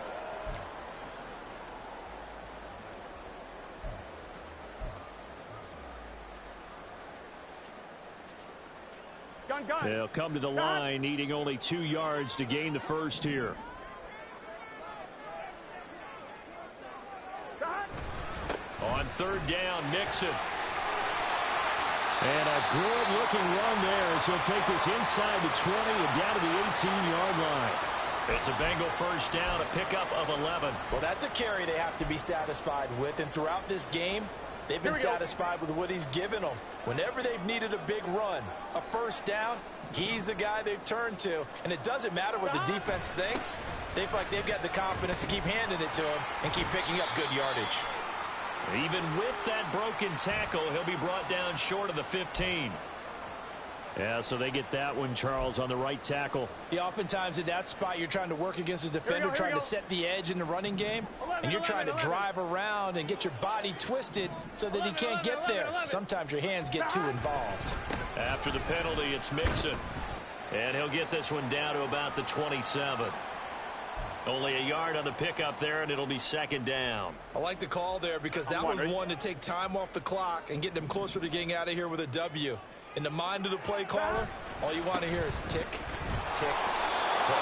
Gun. They'll come to the line, needing only 2 yards to gain the first here. On 3rd down, Nixon. And a good-looking run there as he'll take this inside the 20 and down to the 18-yard line. It's a Bengal first down, a pickup of 11. Well, that's a carry they have to be satisfied with, and throughout this game, they've been satisfied with what he's given them. Whenever they've needed a big run, a first down, he's the guy they've turned to. And it doesn't matter what the defense thinks. They feel like they've got the confidence to keep handing it to him and keep picking up good yardage. Even with that broken tackle, he'll be brought down short of the 15. Yeah, so they get that one, Charles, on the right tackle. Yeah, oftentimes at that spot, you're trying to work against a defender, trying to set the edge in the running game, and you're trying to drive around and get your body twisted so that he can't get there. Sometimes your hands get too involved. After the penalty, it's Mixon. And he'll get this one down to about the 27. Only a yard on the pickup there, and it'll be 2nd down. I like the call there because that was one to take time off the clock and get them closer to getting out of here with a W. In the mind of the play caller, all you want to hear is tick, tick, tick.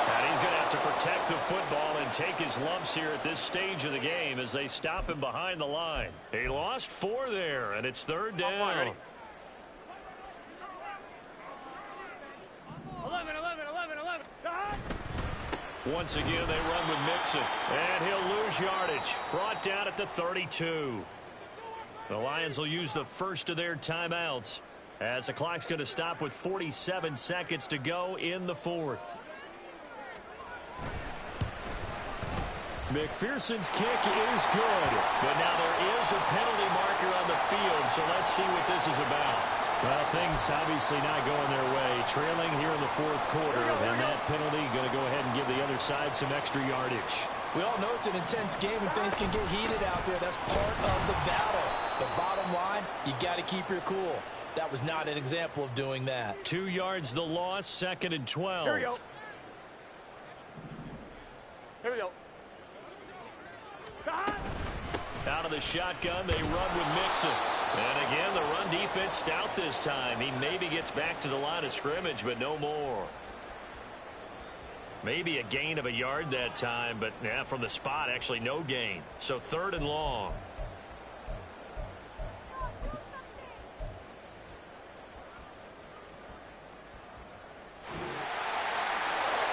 And he's going to have to protect the football and take his lumps here at this stage of the game as they stop him behind the line. He lost 4 there, and it's 3rd down. 11. Once again, they run with Mixon, and he'll lose yardage. Brought down at the 32. The Lions will use the first of their timeouts as the clock's going to stop with 47 seconds to go in the 4th. McPherson's kick is good. But now there is a penalty marker on the field, so let's see what this is about. Well, things obviously not going their way. Trailing here in the 4th quarter, and that penalty going to go ahead and give the other side some extra yardage. We all know it's an intense game and things can get heated out there. That's part of the battle. The bottom line, you got to keep your cool. That was not an example of doing that. 2 yards the loss, 2nd and 12. Here we go. Out of the shotgun, they run with Mixon. And again, the run defense stout this time. He maybe gets back to the line of scrimmage, but no more. Maybe a gain of a yard that time, but yeah, from the spot, actually no gain. So 3rd and long.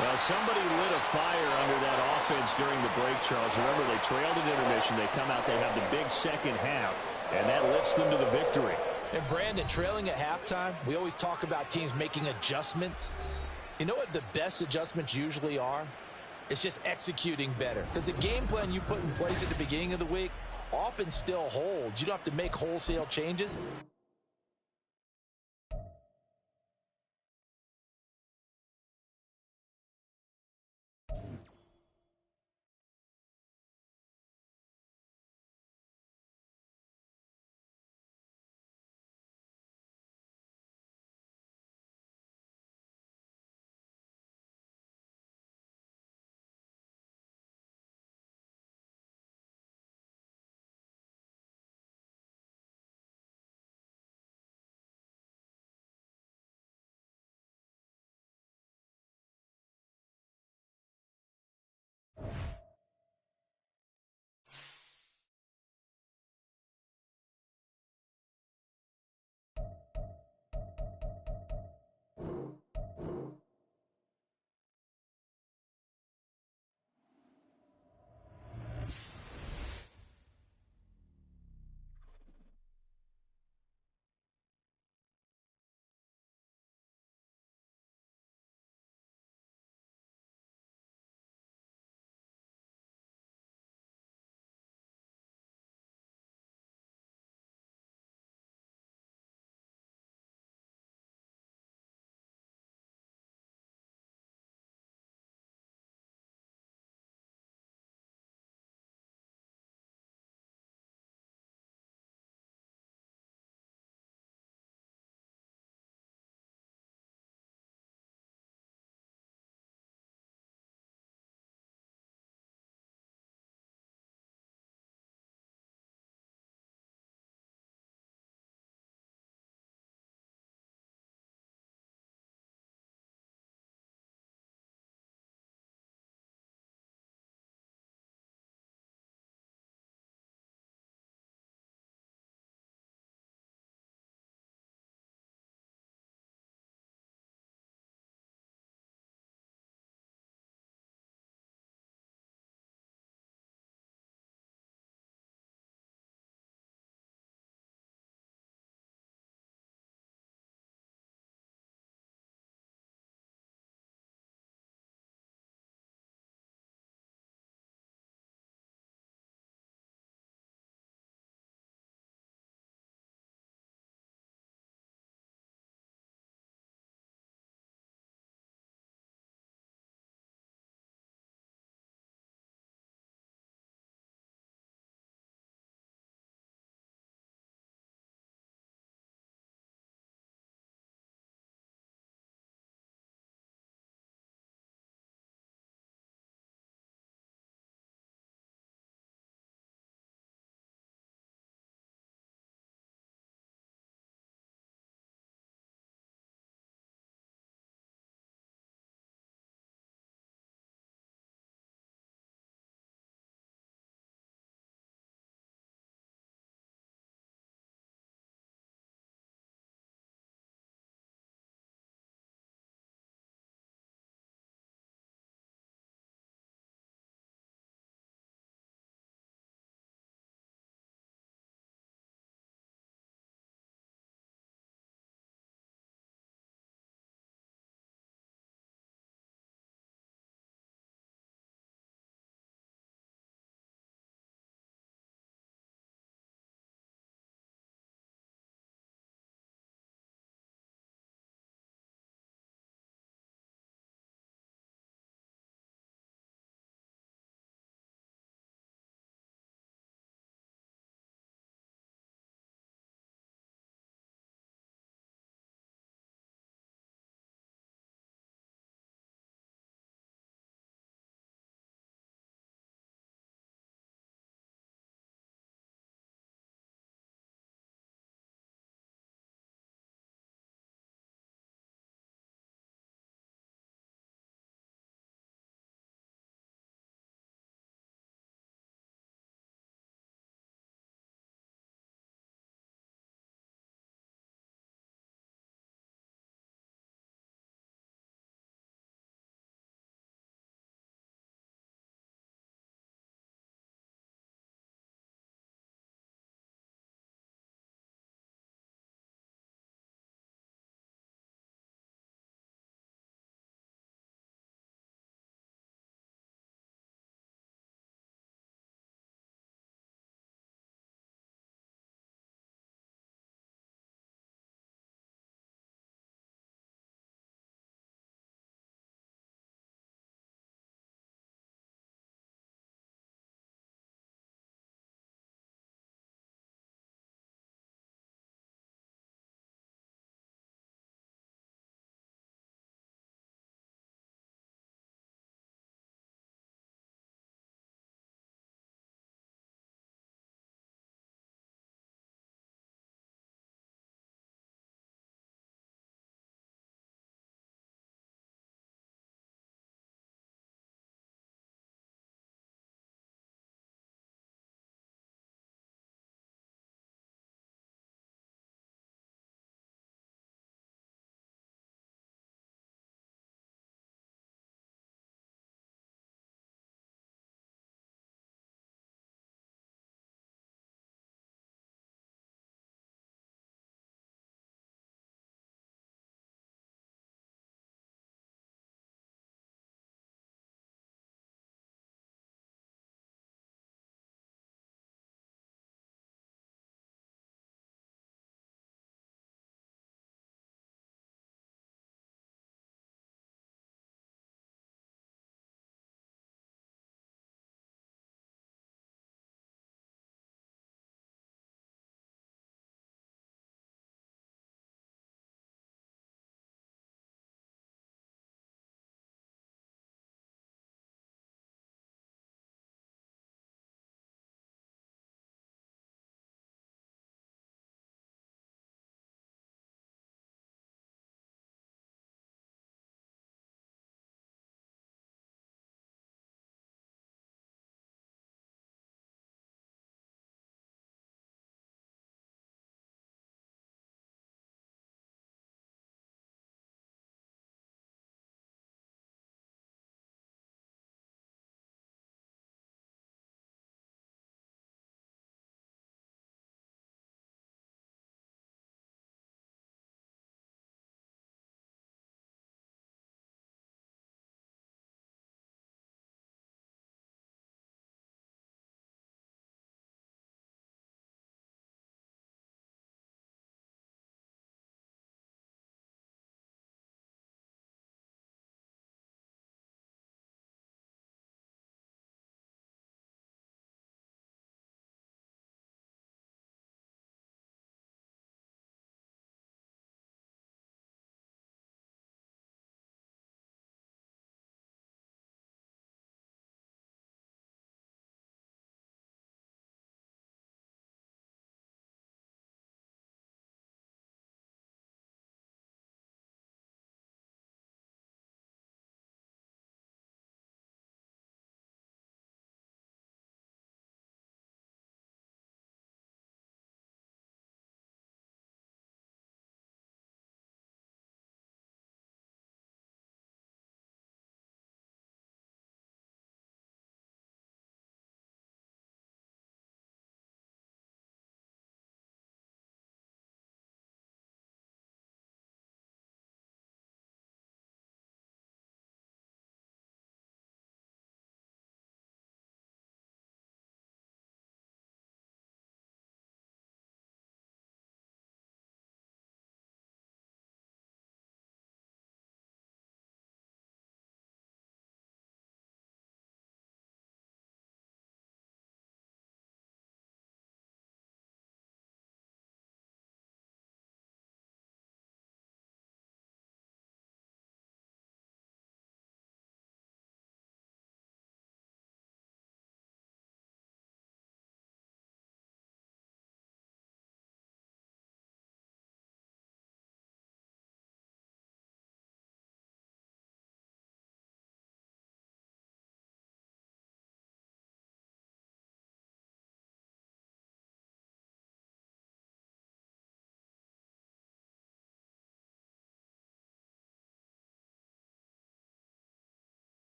Well, somebody lit a fire under that offense during the break, Charles. Remember, they trailed at intermission. They come out, they have the big second half, and that lifts them to the victory. And Brandon, trailing at halftime, we always talk about teams making adjustments. You know what the best adjustments usually are? It's just executing better. Because the game plan you put in place at the beginning of the week often still holds. You don't have to make wholesale changes.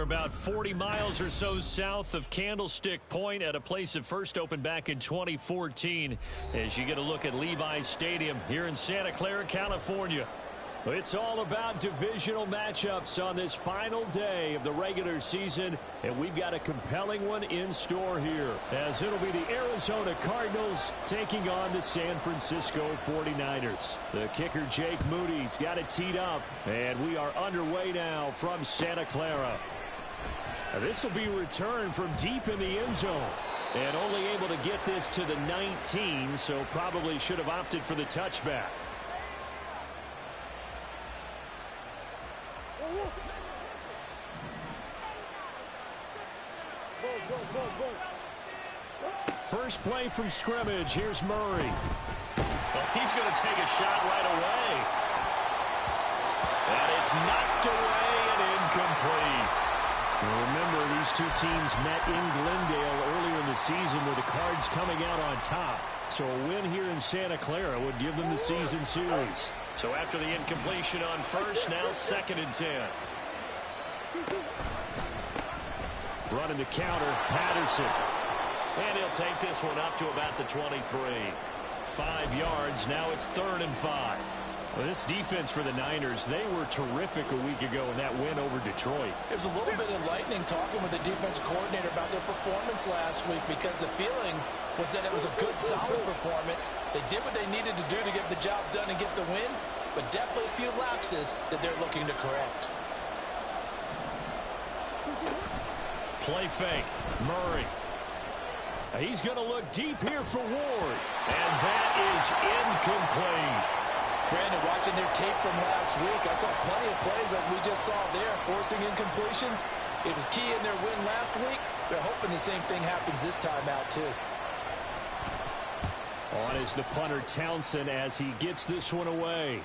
about 40 miles or so south of Candlestick Point at a place that first opened back in 2014 as you get a look at Levi's Stadium here in Santa Clara, California. It's all about divisional matchups on this final day of the regular season, and we've got a compelling one in store here, as it'll be the Arizona Cardinals taking on the San Francisco 49ers. The kicker, Jake Moody's got it teed up, and we are underway now from Santa Clara. This will be returned from deep in the end zone, and only able to get this to the 19, so probably should have opted for the touchback. First play from scrimmage. Here's Murray. Well, he's going to take a shot right away. And it's knocked away and incomplete. Well, remember, these two teams met in Glendale earlier in the season with the Cards coming out on top. So a win here in Santa Clara would give them the season series. So after the incompletion on first, now 2nd and 10. Running the counter, Patterson. And he'll take this one up to about the 23. 5 yards, now it's 3rd and 5. Well, this defense for the Niners, they were terrific a week ago in that win over Detroit. It was a little bit enlightening talking with the defense coordinator about their performance last week, because the feeling was that it was a good, solid performance. They did what they needed to do to get the job done and get the win, but definitely a few lapses that they're looking to correct. Play fake, Murray. He's going to look deep here for Ward. And that is incomplete. Brandon, watching their tape from last week, I saw plenty of plays like we just saw there, forcing incompletions. It was key in their win last week. They're hoping the same thing happens this time out, too. On is the punter, Townsend, as he gets this one away.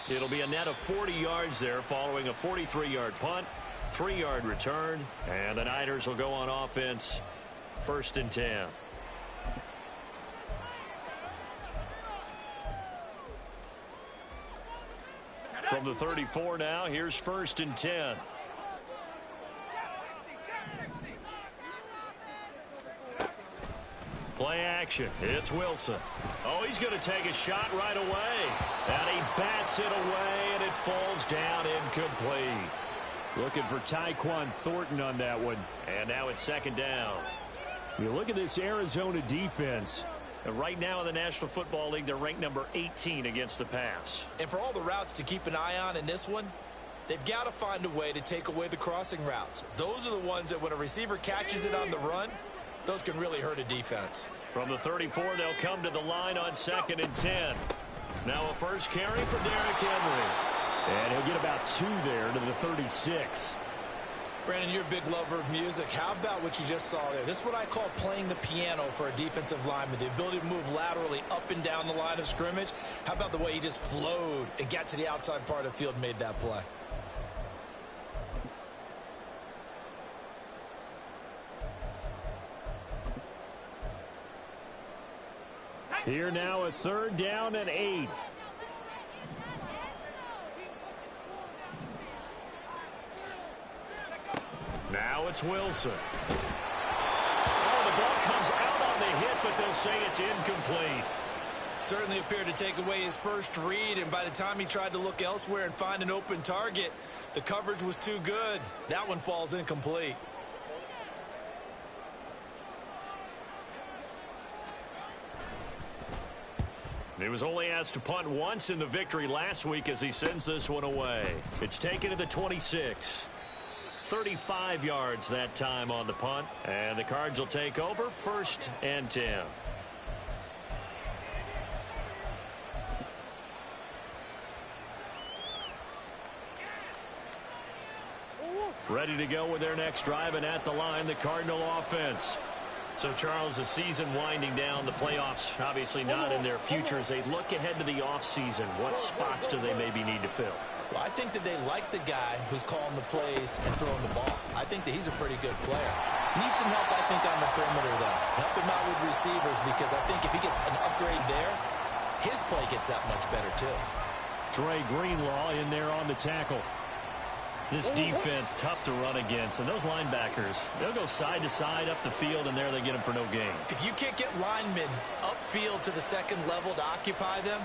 It'll be a net of 40 yards there following a 43-yard punt, 3-yard return, and the Niners will go on offense, 1st and 10. From the 34 now, here's 1st and 10. Play action. It's Wilson. Oh, he's going to take a shot right away. And he bats it away, and it falls down incomplete. Looking for Tyquan Thornton on that one. And now it's 2nd down. You look at this Arizona defense. And right now in the National Football League, they're ranked number 18 against the pass. And for all the routes to keep an eye on in this one, they've got to find a way to take away the crossing routes. Those are the ones that when a receiver catches it on the run, those can really hurt a defense. From the 34, they'll come to the line on 2nd and 10. Now a first carry for Derrick Henry. And he'll get about 2 there to the 36. Brandon, you're a big lover of music. How about what you just saw there? This is what I call playing the piano for a defensive lineman. The ability to move laterally up and down the line of scrimmage. How about the way he just flowed and got to the outside part of the field and made that play? Here now a 3rd down and 8. Now it's Wilson. Oh, the ball comes out on the hit, but they'll say it's incomplete. Certainly appeared to take away his first read, and by the time he tried to look elsewhere and find an open target, the coverage was too good. That one falls incomplete. He was only asked to punt once in the victory last week as he sends this one away. It's taken to the 26. 35 yards that time on the punt, and the Cards will take over, 1st and 10. Ready to go with their next drive, and at the line, the Cardinal offense. So, Charles, the season winding down, the playoffs obviously not in their future. As they look ahead to the offseason, what spots do they maybe need to fill? Well, I think that they like the guy who's calling the plays and throwing the ball. I think that he's a pretty good player. Needs some help, I think, on the perimeter, though. Help him out with receivers, because I think if he gets an upgrade there, his play gets that much better, too. Dre Greenlaw in there on the tackle. This defense, tough to run against. And those linebackers, they'll go side to side up the field, and there they get them for no gain. If you can't get linemen upfield to the second level to occupy them,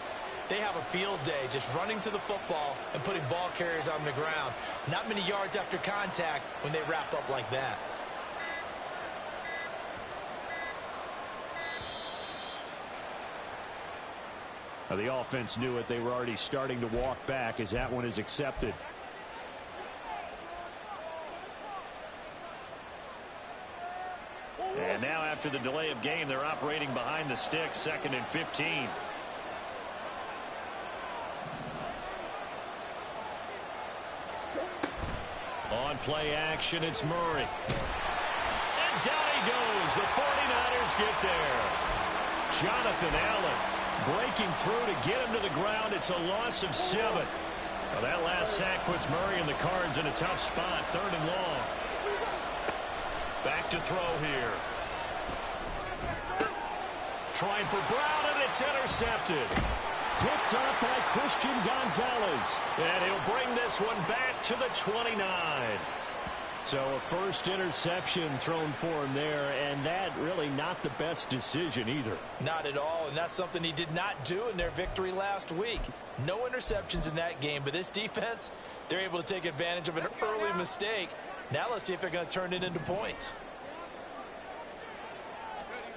they have a field day just running to the football and putting ball carriers on the ground. Not many yards after contact when they wrap up like that. The offense knew it. They were already starting to walk back as that one is accepted. And now after the delay of game, they're operating behind the sticks, 2nd and 15. On play action, it's Murray. And down he goes. The 49ers get there. Jonathan Allen breaking through to get him to the ground. It's a loss of 7. Well, that last sack puts Murray and the Cards in a tough spot. 3rd and long. Back to throw here. Trying for Brown, and it's intercepted. Picked up by Christian Gonzalez. And he'll bring this one back to the 29. So a first interception thrown for him there, and that really not the best decision either. Not at all, and that's something he did not do in their victory last week. No interceptions in that game, but this defense, they're able to take advantage of an early mistake. Now let's see if they're going to turn it into points.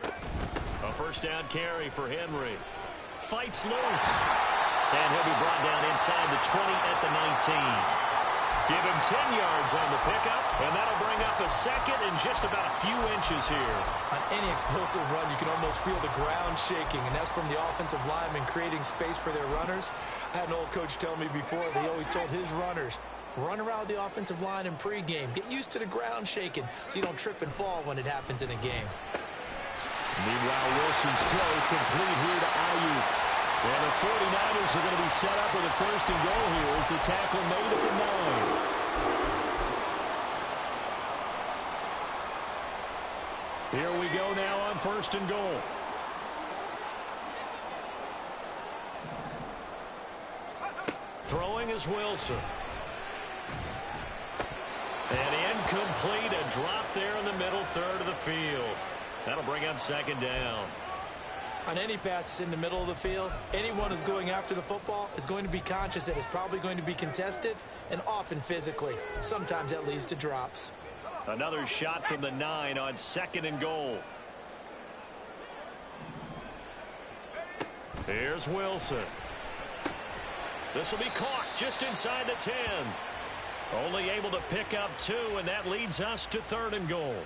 A first down carry for Henry. Fights loose. And he'll be brought down inside the 20 at the 19. Give him 10 yards on the pickup, and that'll bring up a second and just about a few inches here. On any explosive run, you can almost feel the ground shaking, and that's from the offensive linemen creating space for their runners. I had an old coach tell me before, they always told his runners, run around the offensive line in pregame. Get used to the ground shaking so you don't trip and fall when it happens in a game. Meanwhile, Wilson's throw complete here to Ayuk. And the 49ers are going to be set up with a first and goal here as the tackle made at the 9. Here we go now on first and goal. Throwing is Wilson. And incomplete, a drop there in the middle third of the field. That'll bring up 2nd down. On any passes in the middle of the field, anyone who's going after the football is going to be conscious that it's probably going to be contested and often physically. Sometimes that leads to drops. Another shot from the 9 on 2nd and goal. Here's Wilson. This will be caught just inside the 10. Only able to pick up 2, and that leads us to 3rd and goal.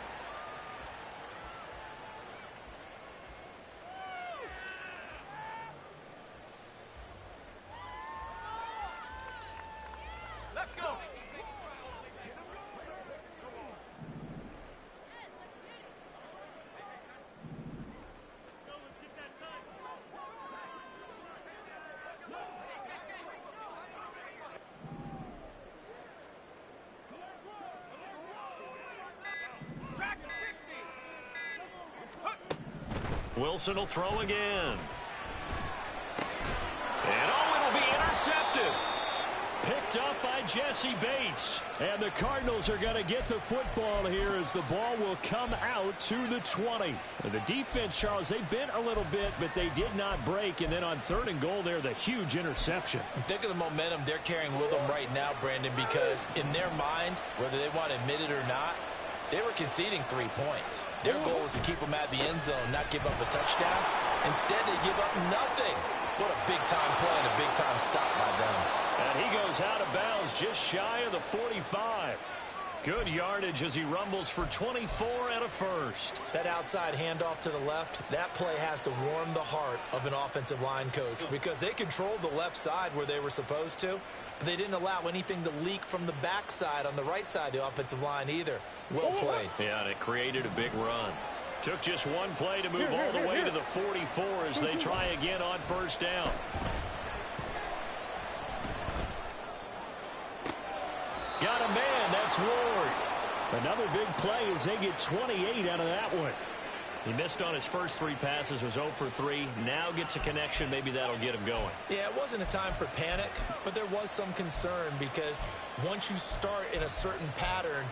Wilson will throw again. And it'll be intercepted. Picked up by Jesse Bates. And the Cardinals are going to get the football here as the ball will come out to the 20. And the defense, Charles, they bent a little bit, but they did not break. And then on 3rd and goal there, the huge interception. Think of the momentum they're carrying with them right now, Brandon, because in their mind, whether they want to admit it or not, they were conceding 3 points. Their goal was to keep them at the end zone, not give up a touchdown. Instead, they give up nothing. What a big-time play and a big-time stop by them. And he goes out of bounds just shy of the 45. Good yardage as he rumbles for 24 and a first. That outside handoff to the left, that play has to warm the heart of an offensive line coach because they controlled the left side where they were supposed to, but they didn't allow anything to leak from the backside on the right side of the offensive line either. Well played. Yeah, and it created a big run. Took just one play to move all the way to the 44 as they try again on first down. Got a man, that's Ward. Another big play as they get 28 out of that one. He missed on his first 3 passes, was 0 for 3. Now gets a connection. Maybe that'll get him going. Yeah, it wasn't a time for panic, but there was some concern because once you start in a certain pattern,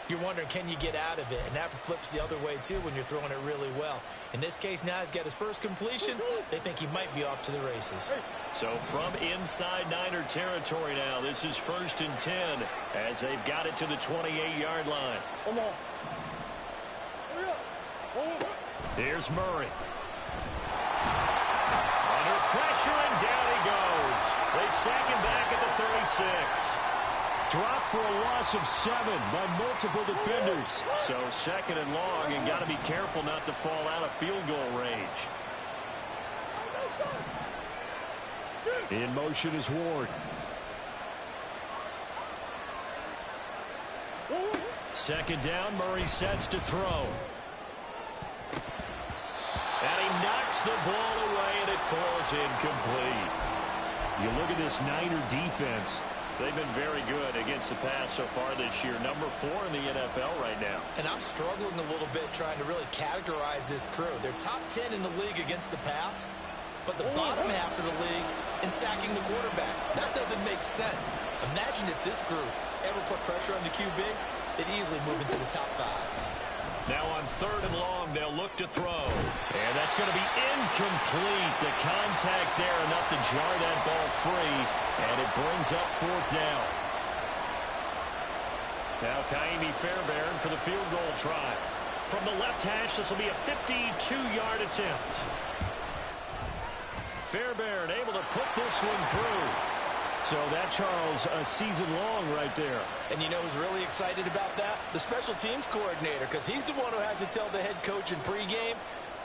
you're wondering, can you get out of it? And that flips the other way, too, when you're throwing it really well. In this case, now he's got his first completion. They think he might be off to the races. So from inside Niner territory now, this is 1st and 10 as they've got it to the 28-yard line. Come on. Here's Murray. Under pressure, and down he goes. They sack him back at the 36. Dropped for a loss of 7 by multiple defenders. So 2nd and long, and got to be careful not to fall out of field goal range. In motion is Ward. Second down, Murray sets to throw. And he knocks the ball away, and it falls incomplete. You look at this Niner defense. They've been very good against the pass so far this year. Number 4 in the NFL right now. And I'm struggling a little bit trying to really categorize this crew. They're top 10 in the league against the pass, but the bottom half of the league in sacking the quarterback. That doesn't make sense. Imagine if this group ever put pressure on the QB, they'd easily move into the top 5. Now on 3rd and long, they'll look to throw. And that's going to be incomplete. The contact there enough to jar that ball free. And it brings up 4th down. Now Kaimi Fairbairn for the field goal try. From the left hash, this will be a 52-yard attempt. Fairbairn able to put this one through. So that, Charles, a season long right there. And you know who's really excited about that? The special teams coordinator, because he's the one who has to tell the head coach in pregame,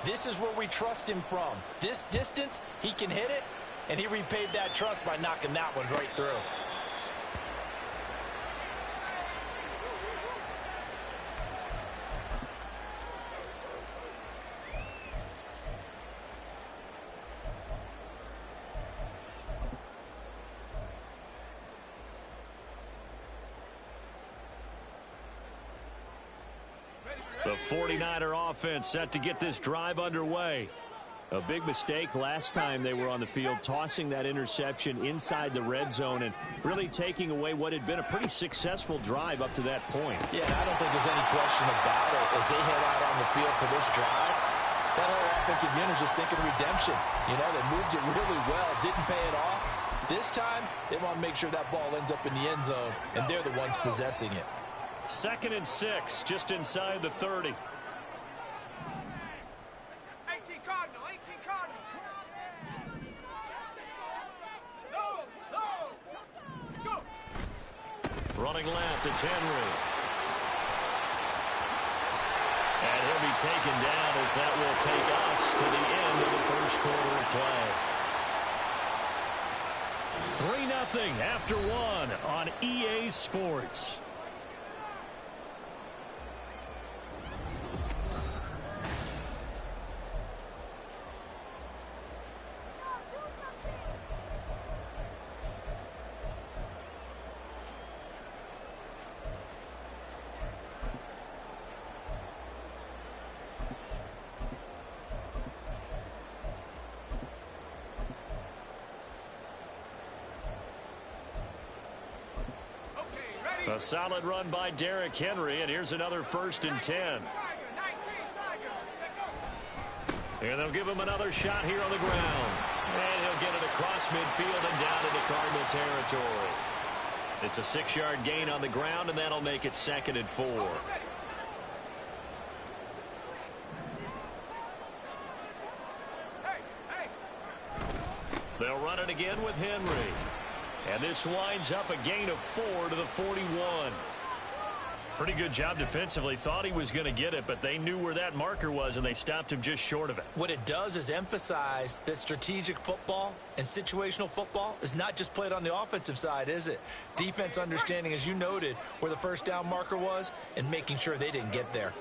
this is where we trust him from. This distance, he can hit it, and he repaid that trust by knocking that one right through. The 49er offense set to get this drive underway. A big mistake last time they were on the field, tossing that interception inside the red zone and really taking away what had been a pretty successful drive up to that point. Yeah, and I don't think there's any question about it. As they head out on the field for this drive, that whole offensive unit is just thinking redemption. You know, they moved it really well, didn't pay it off. This time, they want to make sure that ball ends up in the end zone, and they're the ones possessing it. 2nd and 6, just inside the 30. 18 Cardinal, 18 Cardinal. No, go. Running left, it's Henry. And he'll be taken down as that will take us to the end of the first quarter of play. 3-0 after 1 on EA Sports. A solid run by Derrick Henry, and here's another 1st and 10. And they'll give him another shot here on the ground. And he'll get it across midfield and down into Cardinal territory. It's a 6-yard gain on the ground, and that'll make it 2nd and 4. They'll run it again with Henry. And this winds up a gain of 4 to the 41. Pretty good job defensively. Thought he was going to get it, but they knew where that marker was, and they stopped him just short of it. What it does is emphasize that strategic football and situational football is not just played on the offensive side, is it? Defense understanding, as you noted, where the 1st down marker was and making sure they didn't get there.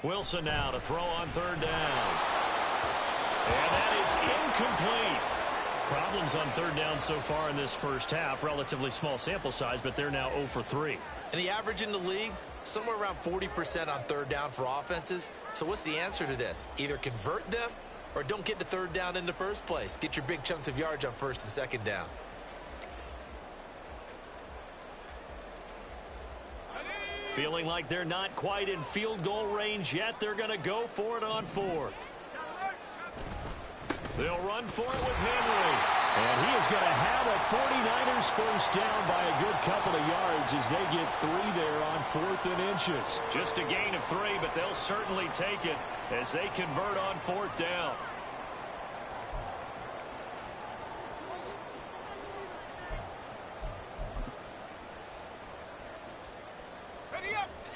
Wilson now to throw on 3rd down. And that is incomplete. problems on third down so far in this first half. Relatively small sample size, but they're now 0 for 3. And the average in the league, somewhere around 40% on third down for offenses. So what's the answer to this? Either convert them or don't get to third down in the first place. Get your big chunks of yards on first and second down. Feeling like they're not quite in field goal range yet. They're going to go for it on fourth. They'll run for it with Henry. And he is going to have a 49ers first down by a good couple of yards as they get 3 there on 4th and inches. Just a gain of 3, but they'll certainly take it as they convert on 4th down.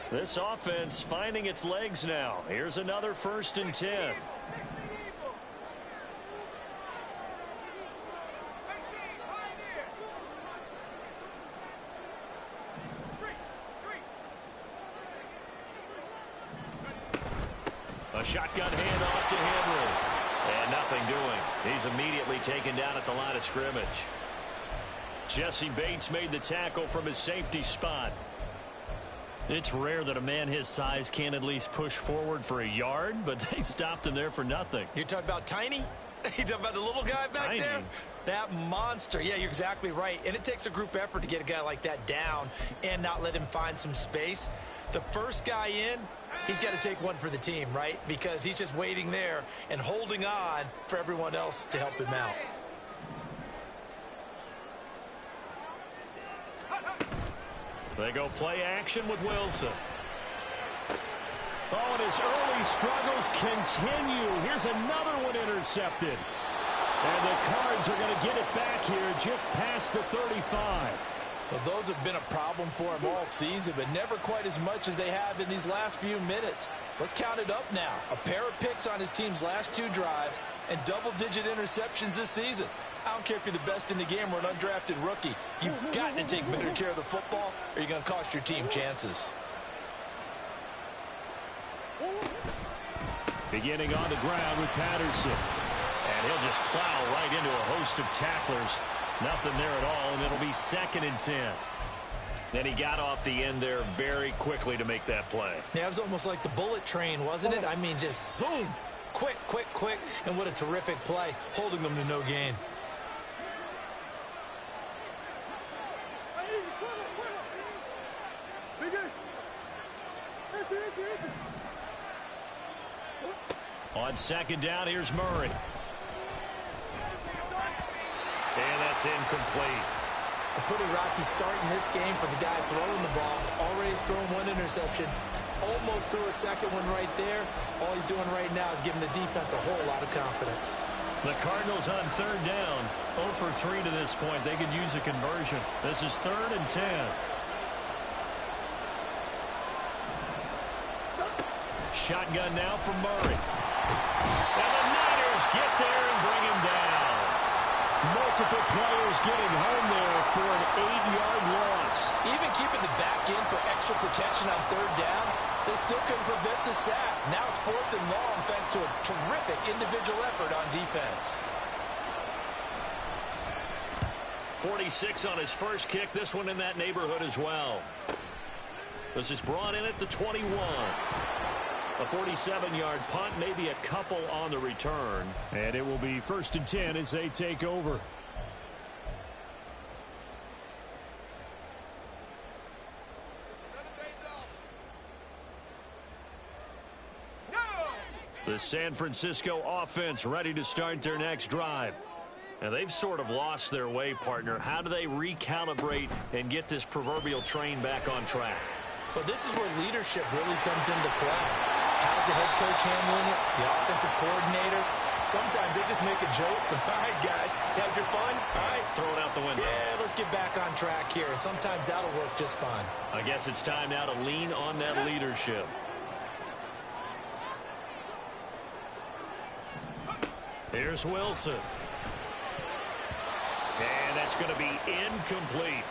This offense finding its legs now. Here's another 1st and 10. A shotgun handoff to Henry. And nothing doing. He's immediately taken down at the line of scrimmage. Jesse Bates made the tackle from his safety spot. It's rare that a man his size can at least push forward for a yard, but they stopped him there for nothing. You're talking about tiny? You're talking about the little guy back there? That monster. Yeah, you're exactly right. And it takes a group effort to get a guy like that down and not let him find some space. The first guy in, he's got to take one for the team, right? Because he's just waiting there and holding on for everyone else to help him out. They go play action with Wilson. Oh, and his early struggles continue. Here's another one intercepted. And the Cards are going to get it back here just past the 35. Well, those have been a problem for him all season, but never quite as much as they have in these last few minutes. Let's count it up now. A pair of picks on his team's last 2 drives and double-digit interceptions this season. I don't care if you're the best in the game or an undrafted rookie. You've got to take better care of the football or you're going to cost your team chances. Beginning on the ground with Patterson. And he'll just plow right into a host of tacklers. Nothing there at all, and it'll be 2nd and 10. Then he got off the end there very quickly to make that play. Yeah, it was almost like the bullet train, wasn't it? I mean, just zoom. Quick, quick, quick. And what a terrific play, holding them to no gain. On 2nd down, here's Murray. And that's incomplete. A pretty rocky start in this game for the guy throwing the ball. Already has thrown 1 interception. Almost threw a second one right there. All he's doing right now is giving the defense a whole lot of confidence. The Cardinals on 3rd down. 0 for 3 to this point. They could use a conversion. This is 3rd and 10. Shotgun now from Murray. And the Niners get there and bring him down. Multiple players getting home there for an 8-yard loss. Even keeping the back in for extra protection on 3rd down, they still couldn't prevent the sack. Now it's 4th and long thanks to a terrific individual effort on defense. 46 on his first kick. This one in that neighborhood as well. This is brought in at the 21. A 47-yard punt, maybe a couple on the return. And it will be 1st and 10 as they take over. The San Francisco offense ready to start their next drive. And they've sort of lost their way, partner. How do they recalibrate and get this proverbial train back on track? Well, this is where leadership really comes into play. How's the head coach handling it? The offensive coordinator? Sometimes they just make a joke. All right, guys, you had your fun? All right. Throw it out the window. Yeah, let's get back on track here. And sometimes that'll work just fine. I guess it's time now to lean on that leadership. Here's Wilson. And that's going to be incomplete.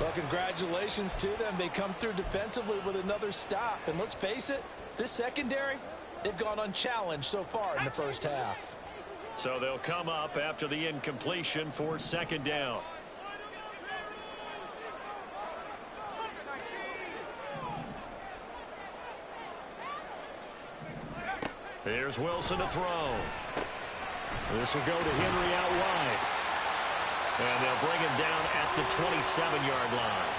Well, congratulations to them. They come through defensively with another stop. And let's face it, this secondary, they've gone unchallenged so far in the first half. So they'll come up after the incompletion for second down. Here's Wilson to throw. This will go to Henry out wide. And they'll bring him down at the 27-yard line.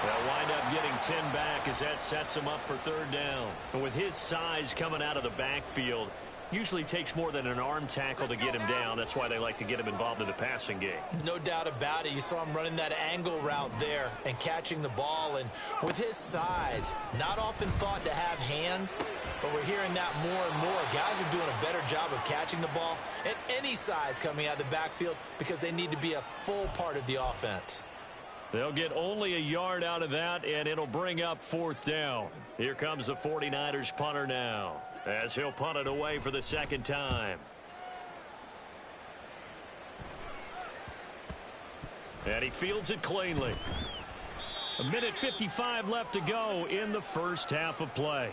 They'll wind up getting 10 back as that sets him up for third down. And with his size coming out of the backfield, usually takes more than an arm tackle to get him down. That's why they like to get him involved in the passing game. No doubt about it. You saw him running that angle route there and catching the ball. And with his size, not often thought to have hands, but we're hearing that more and more. Guys are doing a better job of catching the ball at any size coming out of the backfield because they need to be a full part of the offense. They'll get only a yard out of that, and it'll bring up fourth down. Here comes the 49ers punter now, as he'll punt it away for the second time. And he fields it cleanly. 1:55 left to go in the first half of play.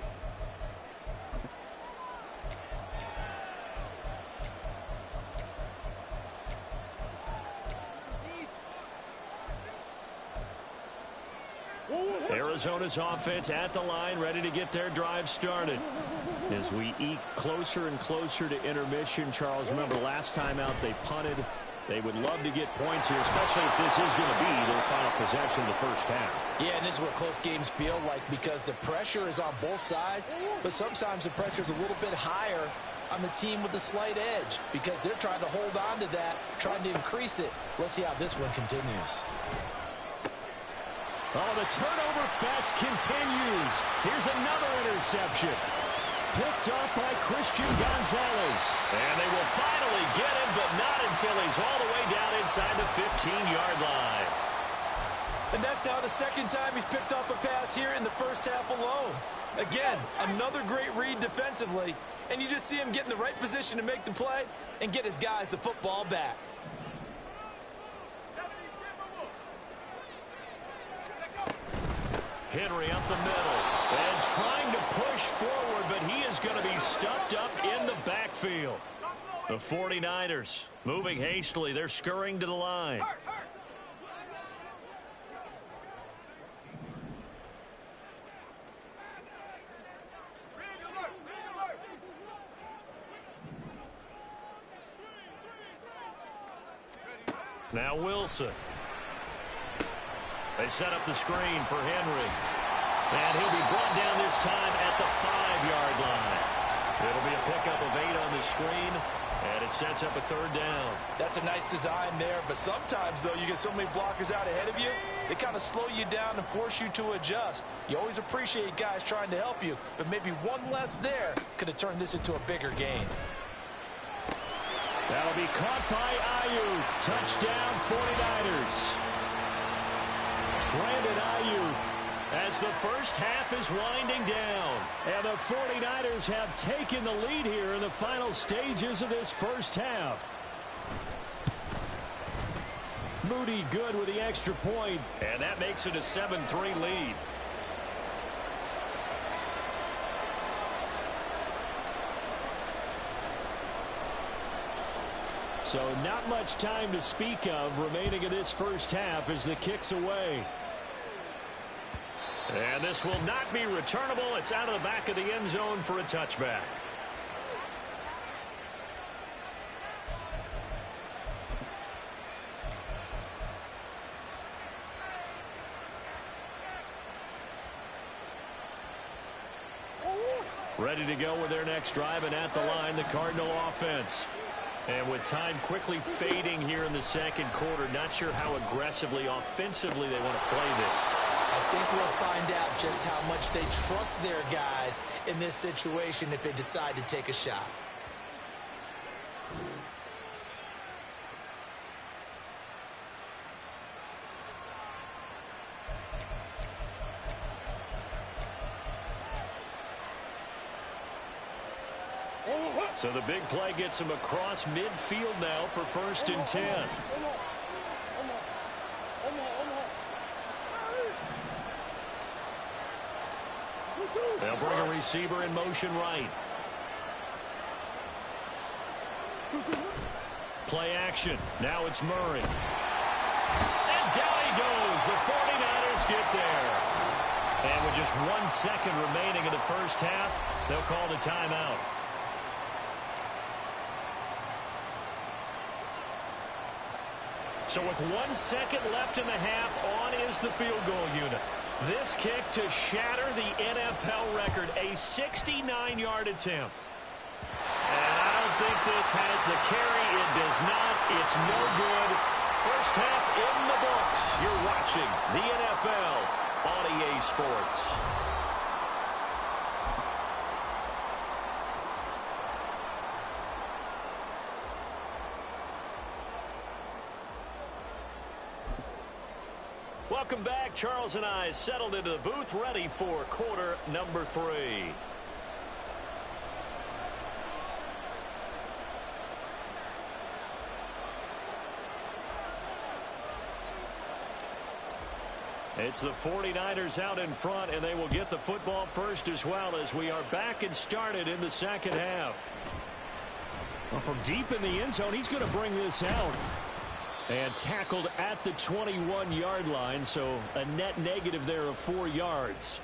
Arizona's offense at the line, ready to get their drive started. As we eke closer and closer to intermission, Charles, remember last time out they punted. They would love to get points here, especially if this is going to be their final possession of the first half. Yeah, and this is what close games feel like because the pressure is on both sides, but sometimes the pressure is a little bit higher on the team with the slight edge because they're trying to hold on to that, trying to increase it. Let's see how this one continues. Oh, the turnover fest continues. Here's another interception. Picked off by Christian Gonzalez. And they will finally get him, but not until he's all the way down inside the 15-yard line. And that's now the second time he's picked off a pass here in the first half alone. Again, another great read defensively. And you just see him get in the right position to make the play and get his guys the football back. Henry up the middle and trying to push forward, but he is going to be stuffed up in the backfield. The 49ers moving hastily. They're scurrying to the line. Now Wilson. They set up the screen for Henry. And he'll be brought down this time at the 5-yard line. It'll be a pickup of 8 on the screen, and it sets up a third down. That's a nice design there, but sometimes, though, you get so many blockers out ahead of you, they kind of slow you down and force you to adjust. You always appreciate guys trying to help you, but maybe one less there could have turned this into a bigger game. That'll be caught by Ayuk. Touchdown, 49ers. Brandon Ayuk as the first half is winding down. And the 49ers have taken the lead here in the final stages of this first half. Moody good with the extra point. And that makes it a 7-3 lead. So not much time to speak of remaining in this first half as the kick's away. And this will not be returnable. It's out of the back of the end zone for a touchback. Ready to go with their next drive, and at the line, the Cardinal offense. And with time quickly fading here in the second quarter, not sure how aggressively, offensively they want to play this. I think we'll find out just how much they trust their guys in this situation if they decide to take a shot. So the big play gets him across midfield now for 1st and 10. They'll bring a receiver in motion right. play action. Now it's Murray. And down he goes. The 49ers get there. And with just 1 second remaining in the first half, they'll call the timeout. So with 1 second left in the half, on is the field goal unit. This kick to shatter the NFL record, a 69-yard attempt. And I don't think this has the carry. It does not. It's no good. First half in the books. You're watching the NFL on EA Sports. Welcome back. Charles and I settled into the booth, ready for quarter number 3. It's the 49ers out in front, and they will get the football first as well as we are back and started in the second half. Well, from deep in the end zone, he's going to bring this out. And tackled at the 21-yard line, so a net negative there of 4 yards.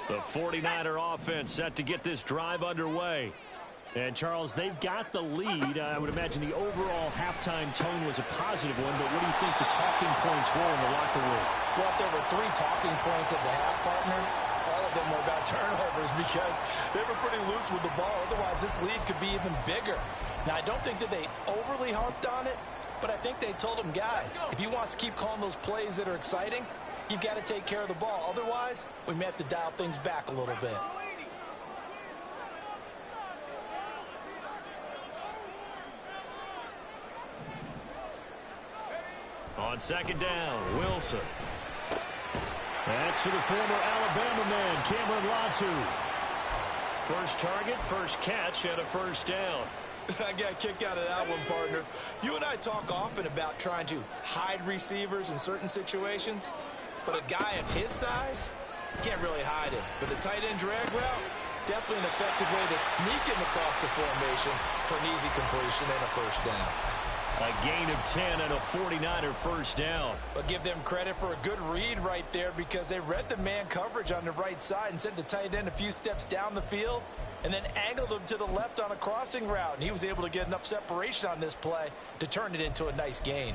The 49er offense set to get this drive underway. And, Charles, they've got the lead. I would imagine the overall halftime tone was a positive one, but what do you think the talking points were in the locker room? Well, if there were 3 talking points at the half, partner, all of them were about turnovers because they were pretty loose with the ball. Otherwise, this lead could be even bigger. Now, I don't think that they overly harped on it, but I think they told them, guys, if you want to keep calling those plays that are exciting, you've got to take care of the ball. Otherwise, we may have to dial things back a little bit. On second down, Wilson. That's to the former Alabama man, Cameron Latu. First target, first catch, and a first down. I got a kick out of that one, partner. You and I talk often about trying to hide receivers in certain situations, but a guy of his size can't really hide him. But the tight end drag route, definitely an effective way to sneak him across the formation for an easy completion and a first down. A gain of 10 and a 49er first down. But give them credit for a good read right there because they read the man coverage on the right side and sent the tight end a few steps down the field and then angled him to the left on a crossing route. And he was able to get enough separation on this play to turn it into a nice gain.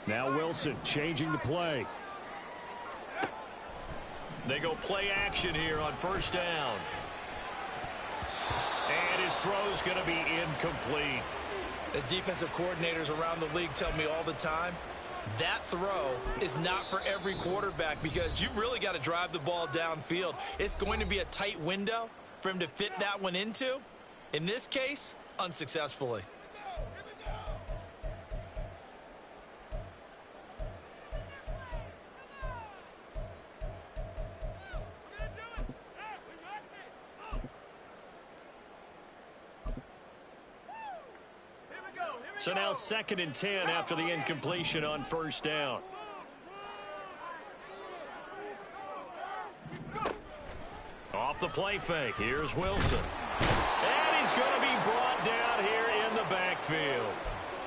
Now Wilson changing the play. They go play action here on first down. And his throw's going to be incomplete. As defensive coordinators around the league tell me all the time, that throw is not for every quarterback because you've really got to drive the ball downfield. It's going to be a tight window for him to fit that one into. In this case, unsuccessfully. So now 2nd and 10 after the incompletion on first down. Off the play fake. Here's Wilson. And he's going to be brought down here in the backfield.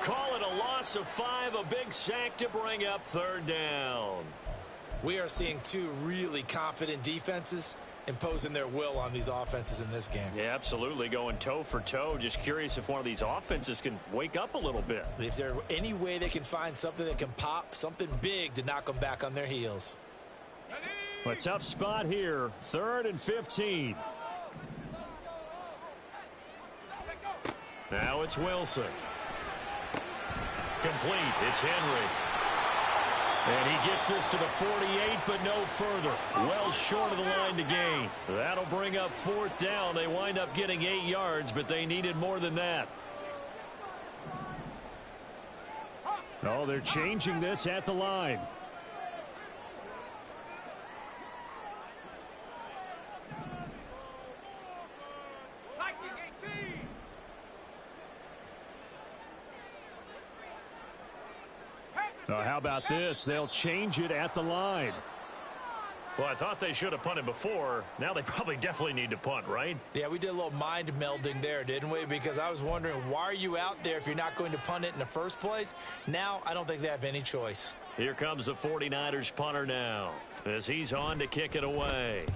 Call it a loss of 5, a big sack to bring up 3rd down. We are seeing 2 really confident defenses imposing their will on these offenses in this game. Yeah, absolutely. Going toe for toe. Just curious if one of these offenses can wake up a little bit. Is there any way they can find something that can pop, something big to knock them back on their heels? A tough spot here. 3rd and 15. Now it's Wilson. Complete. It's Henry. And he gets this to the 48, but no further. Well short of the line to gain. That'll bring up 4th down. They wind up getting 8 yards, but they needed more than that. Oh, they're changing this at the line. How about this? They'll change it at the line. Well, I thought they should have punted before. Now they probably definitely need to punt, right? Yeah, we did a little mind melding there, didn't we? Because I was wondering, why are you out there if you're not going to punt it in the first place? Now, I don't think they have any choice. Here comes the 49ers punter now as he's on to kick it away.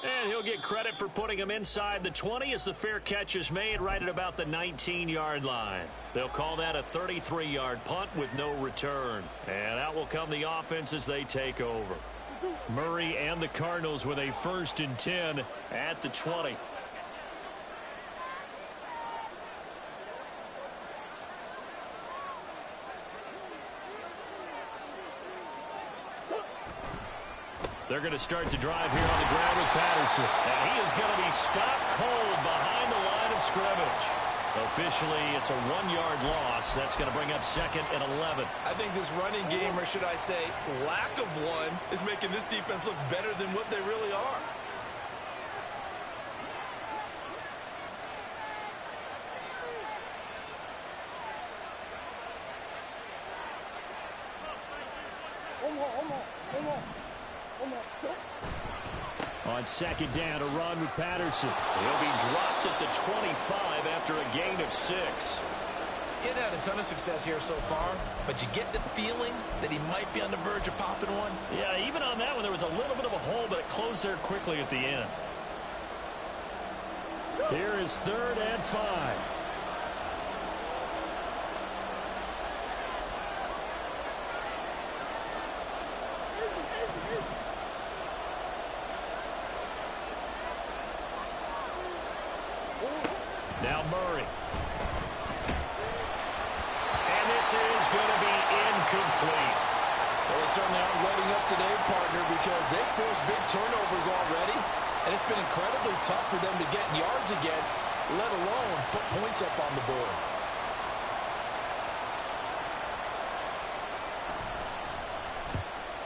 And he'll get credit for putting him inside the 20 as the fair catch is made right at about the 19-yard line. They'll call that a 33-yard punt with no return. And out will come the offense as they take over. Murray and the Cardinals with a 1st and 10 at the 20. They're going to start to drive here on the ground with Patterson. And he is going to be stopped cold behind the line of scrimmage. Officially, it's a 1-yard loss. That's going to bring up 2nd and 11. I think this running game, or should I say lack of one, is making this defense look better than what they really are. On 2nd down, a run with Patterson. He'll be dropped at the 25 after a gain of 6. He's had a ton of success here so far, but you get the feeling that he might be on the verge of popping one. Yeah, even on that one, there was a little bit of a hole, but it closed there quickly at the end. Here is 3rd and 5. Now Murray. And this is going to be incomplete. Well, they certainly aren't letting up today, partner, because they've forced big turnovers already, and it's been incredibly tough for them to get yards against, let alone put points up on the board.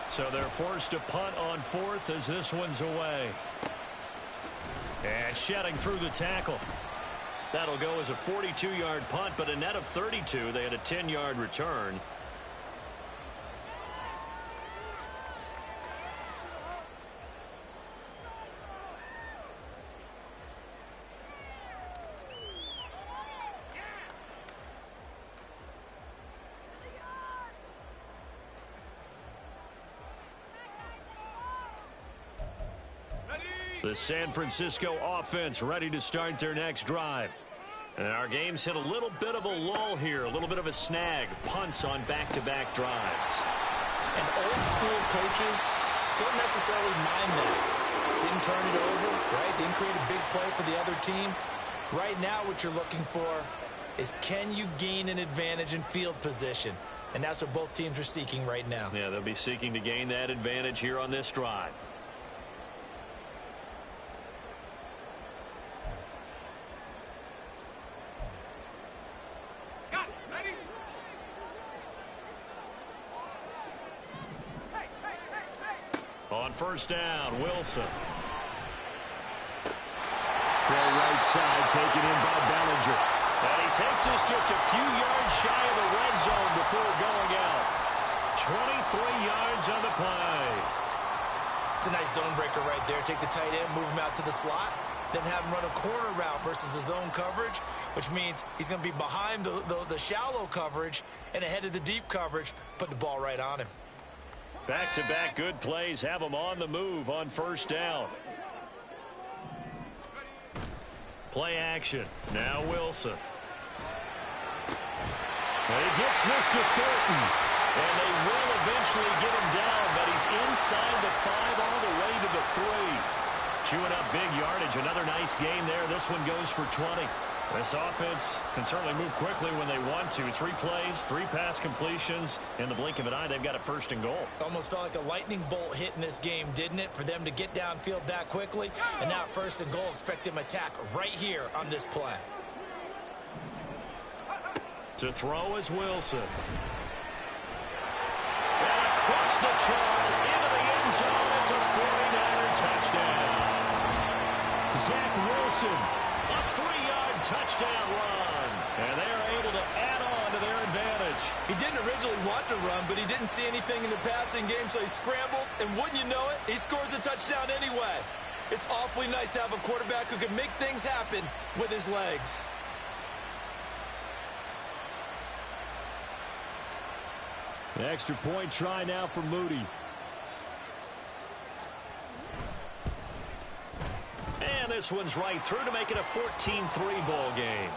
So they're forced to punt on 4th as this one's away. And shedding through the tackle. That'll go as a 42-yard punt, but a net of 32. They had a 10-yard return. The San Francisco offense ready to start their next drive. And our game's hit a little bit of a lull here, a little bit of a snag. Punts on back-to-back drives. And old school coaches don't necessarily mind that. Didn't turn it over, right? Didn't create a big play for the other team. Right now what you're looking for is, can you gain an advantage in field position? And that's what both teams are seeking right now. Yeah, they'll be seeking to gain that advantage here on this drive. On 1st down, Wilson. Full right side, taken in by Bellinger. And he takes us just a few yards shy of the red zone before going out. 23 yards on the play. It's a nice zone breaker right there. Take the tight end, move him out to the slot, then have him run a corner route versus the zone coverage, which means he's going to be behind the shallow coverage and ahead of the deep coverage, put the ball right on him. Back-to-back good plays have them on the move on 1st down. Play action. Now Wilson. And he gets this to Thornton. And they will eventually get him down, but he's inside the 5 all the way to the 3. Chewing up big yardage. Another nice gain there. This one goes for 20. This offense can certainly move quickly when they want to. 3 plays, 3 pass completions. In the blink of an eye, they've got a 1st and goal. Almost felt like a lightning bolt hit in this game, didn't it? For them to get downfield that quickly. And now 1st and goal, expect them to attack right here on this play. To throw is Wilson. And across the chalk into the end zone. It's a 49er touchdown. Zach Wilson. A 3-yard touchdown run. And they are able to add on to their advantage. He didn't originally want to run, but he didn't see anything in the passing game, so he scrambled, and wouldn't you know it, he scores a touchdown anyway. It's awfully nice to have a quarterback who can make things happen with his legs. The extra point try now for Moody. And this one's right through to make it a 14-3 ball game.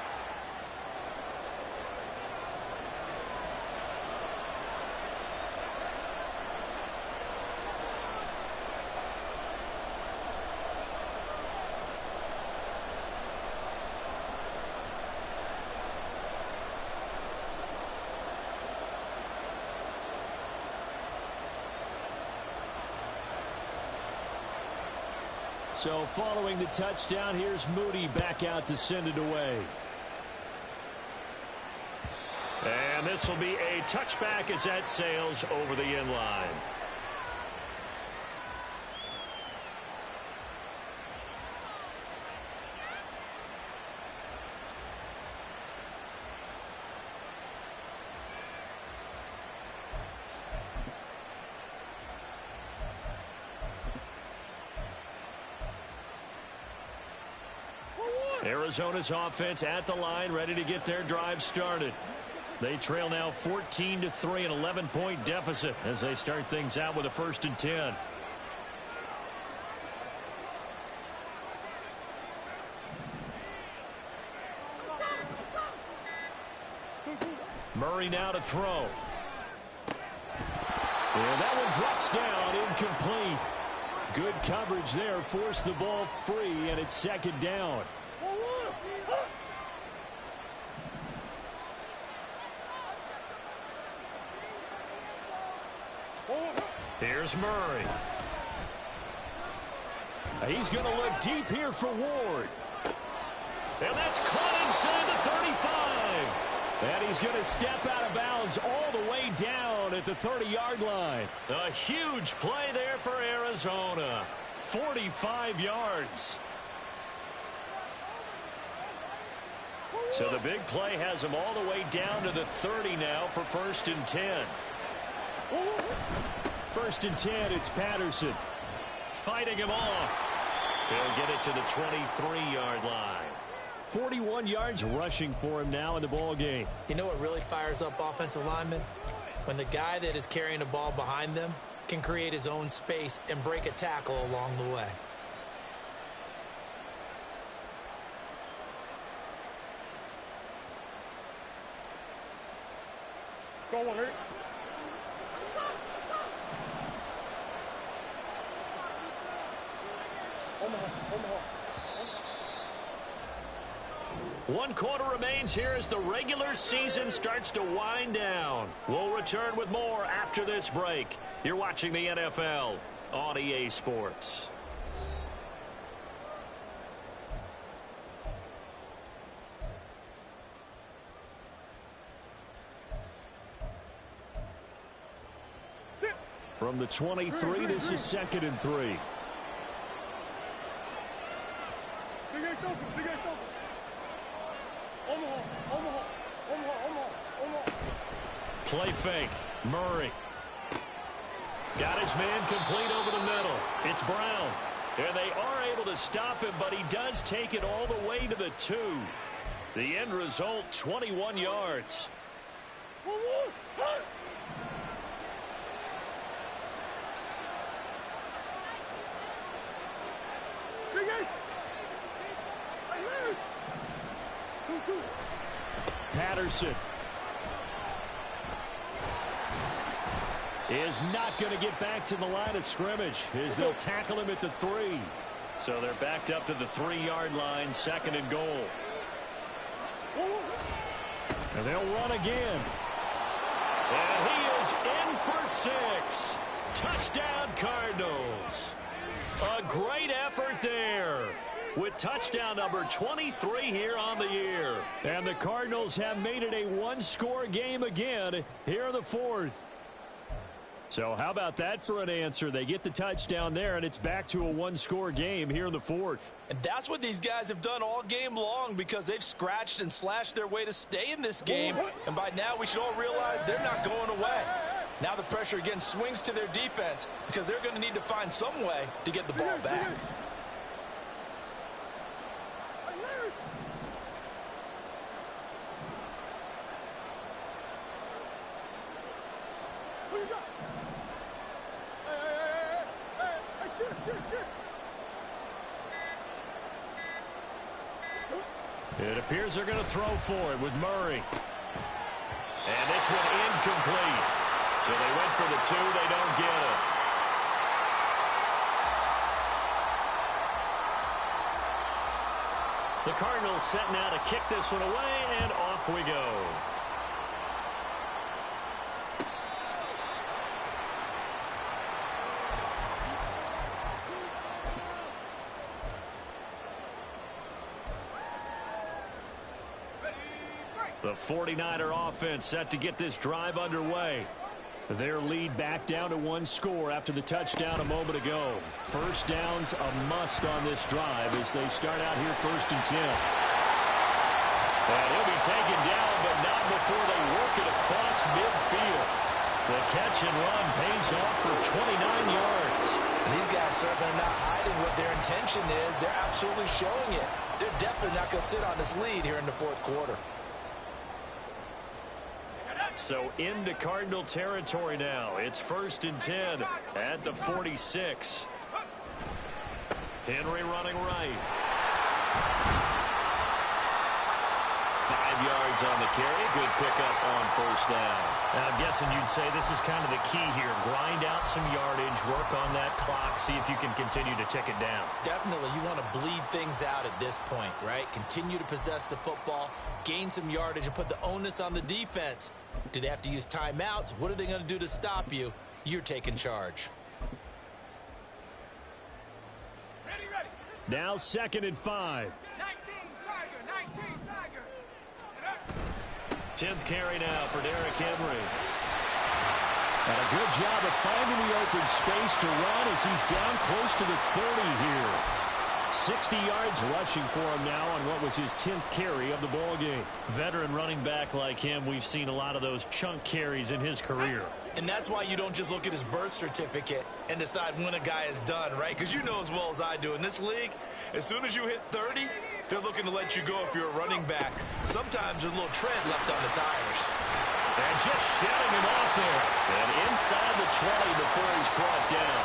So following the touchdown, here's Moody back out to send it away. And this will be a touchback as that sails over the end line. Arizona's offense at the line, ready to get their drive started. They trail now 14-3, an 11-point deficit as they start things out with a 1st and 10. Murray now to throw. And that one drops down, incomplete. Good coverage there, forced the ball free, and it's 2nd down. Here's Murray. He's going to look deep here for Ward. And that's caught inside the 35. And he's going to step out of bounds all the way down at the 30-yard line. A huge play there for Arizona. 45 yards. So the big play has him all the way down to the 30 now for 1st and 10. 1st and 10, it's Patterson. Fighting him off. He'll get it to the 23-yard line. 41 yards rushing for him now in the ball game. You know what really fires up offensive linemen? When the guy that is carrying the ball behind them can create his own space and break a tackle along the way. Go on, Rick. One quarter remains here as the regular season starts to wind down. We'll return with more after this break. You're watching the NFL on EA Sports. From the 23, this is 2nd and 3. Big ass open, big ass open. Omaha. Play fake. Murray. Got his man complete over the middle. It's Brown. And they are able to stop him, but he does take it all the way to the 2. The end result, 21 yards. Patterson is not going to get back to the line of scrimmage as they'll tackle him at the 3. So they're backed up to the 3-yard line, 2nd and goal. And they'll run again. And he is in for 6. Touchdown, Cardinals. A great effort there with touchdown number 23 here on the year. And the Cardinals have made it a one-score game again here in the 4th. So how about that for an answer? They get the touchdown there, and it's back to a one-score game here in the fourth. And that's what these guys have done all game long because they've scratched and slashed their way to stay in this game. And by now, we should all realize they're not going away. Now the pressure again swings to their defense because they're going to need to find some way to get the ball back. It appears they're going to throw for it with Murray. And this one incomplete. So they went for the 2. They don't get it. The Cardinals setting out to kick this one away, and off we go. The 49er offense set to get this drive underway. Their lead back down to 1 score after the touchdown a moment ago. First down's a must on this drive as they start out here 1st and 10. And he'll be taken down, but not before they work it across midfield. The catch and run pays off for 29 yards. These guys certainly not hiding what their intention is. They're absolutely showing it. They're definitely not going to sit on this lead here in the 4th quarter. So into Cardinal territory now. It's 1st and 10 at the 46. Henry running right. 5 yards on the carry. Good pickup on 1st down. I'm guessing you'd say this is kind of the key here. Grind out some yardage, work on that clock, see if you can continue to tick it down. Definitely, you want to bleed things out at this point, right? Continue to possess the football, gain some yardage, and put the onus on the defense. Do they have to use timeouts? What are they going to do to stop you? You're taking charge. Ready, ready. Now 2nd and 5. 19 Tiger. 10th carry now for Derrick Henry. And a good job of finding the open space to run as he's down close to the 30 here. 60 yards rushing for him now on what was his 10th carry of the ball game. Veteran running back like him, we've seen a lot of those chunk carries in his career. And that's why you don't just look at his birth certificate and decide when a guy is done, right? Because you know as well as I do, in this league, as soon as you hit 30, they're looking to let you go if you're a running back. Sometimes there's a little tread left on the tires. And just shedding him off there. And inside the 20 before he's brought down.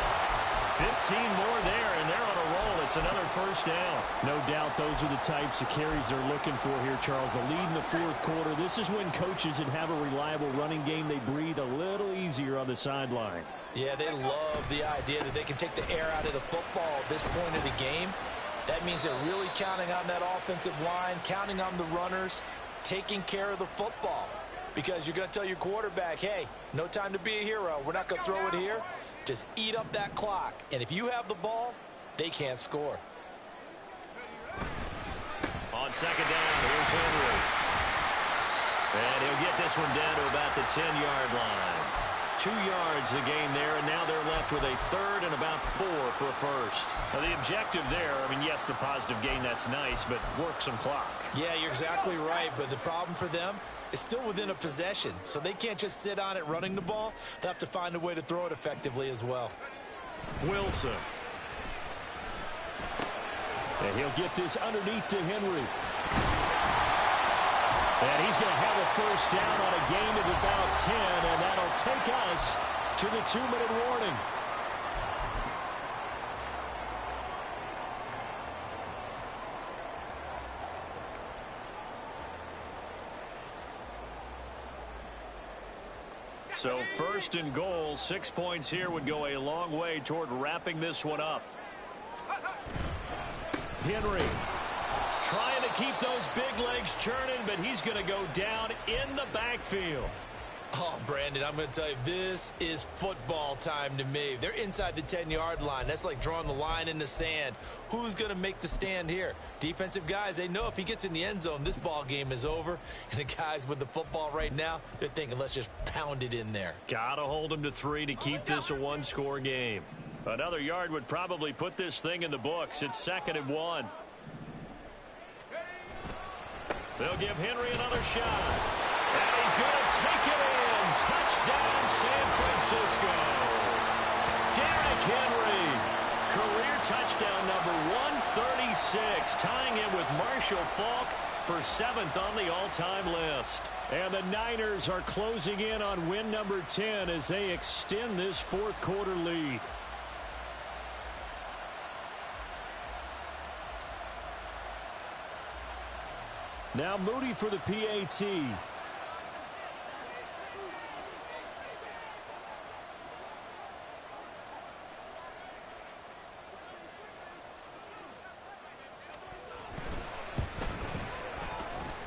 15 more there, and they're on a roll. It's another 1st down. No doubt those are the types of carries they're looking for here, Charles. The lead in the 4th quarter. This is when coaches that have a reliable running game, they breathe a little easier on the sideline. Yeah, they love the idea that they can take the air out of the football at this point of the game. That means they're really counting on that offensive line, counting on the runners, taking care of the football. Because you're going to tell your quarterback, hey, no time to be a hero. We're not going to throw it here. Just eat up that clock. And if you have the ball, they can't score. On 2nd down, here's Henry. And he'll get this one down to about the 10-yard line. 2 yards the gain there, and now they're left with a 3rd and about 4 for a 1st. Now the objective there, I mean, yes, the positive gain, that's nice, but work some clock. Yeah, you're exactly right, but the problem for them is still within a possession, so they can't just sit on it running the ball. They'll have to find a way to throw it effectively as well. Wilson. And he'll get this underneath to Henry. And he's going to have a 1st down on a gain of about 10, and that'll take us to the 2-minute warning. So 1st and goal, 6 points here would go a long way toward wrapping this one up. Henry trying to keep those big legs churning, but he's going to go down in the backfield. Oh, Brandon, I'm going to tell you, this is football time to me. They're inside the 10-yard line. That's like drawing the line in the sand. Who's going to make the stand here? Defensive guys, they know if he gets in the end zone, this ball game is over. And the guys with the football right now, they're thinking, let's just pound it in there. Got to hold him to 3 to keep this a one-score game. Another yard would probably put this thing in the books. It's 2nd and 1. They'll give Henry another shot. And he's going to take it in. Touchdown, San Francisco. Derrick Henry. Career touchdown number 136. Tying him with Marshall Faulk for 7th on the all-time list. And the Niners are closing in on win number 10 as they extend this fourth quarter lead. Now Moody for the PAT.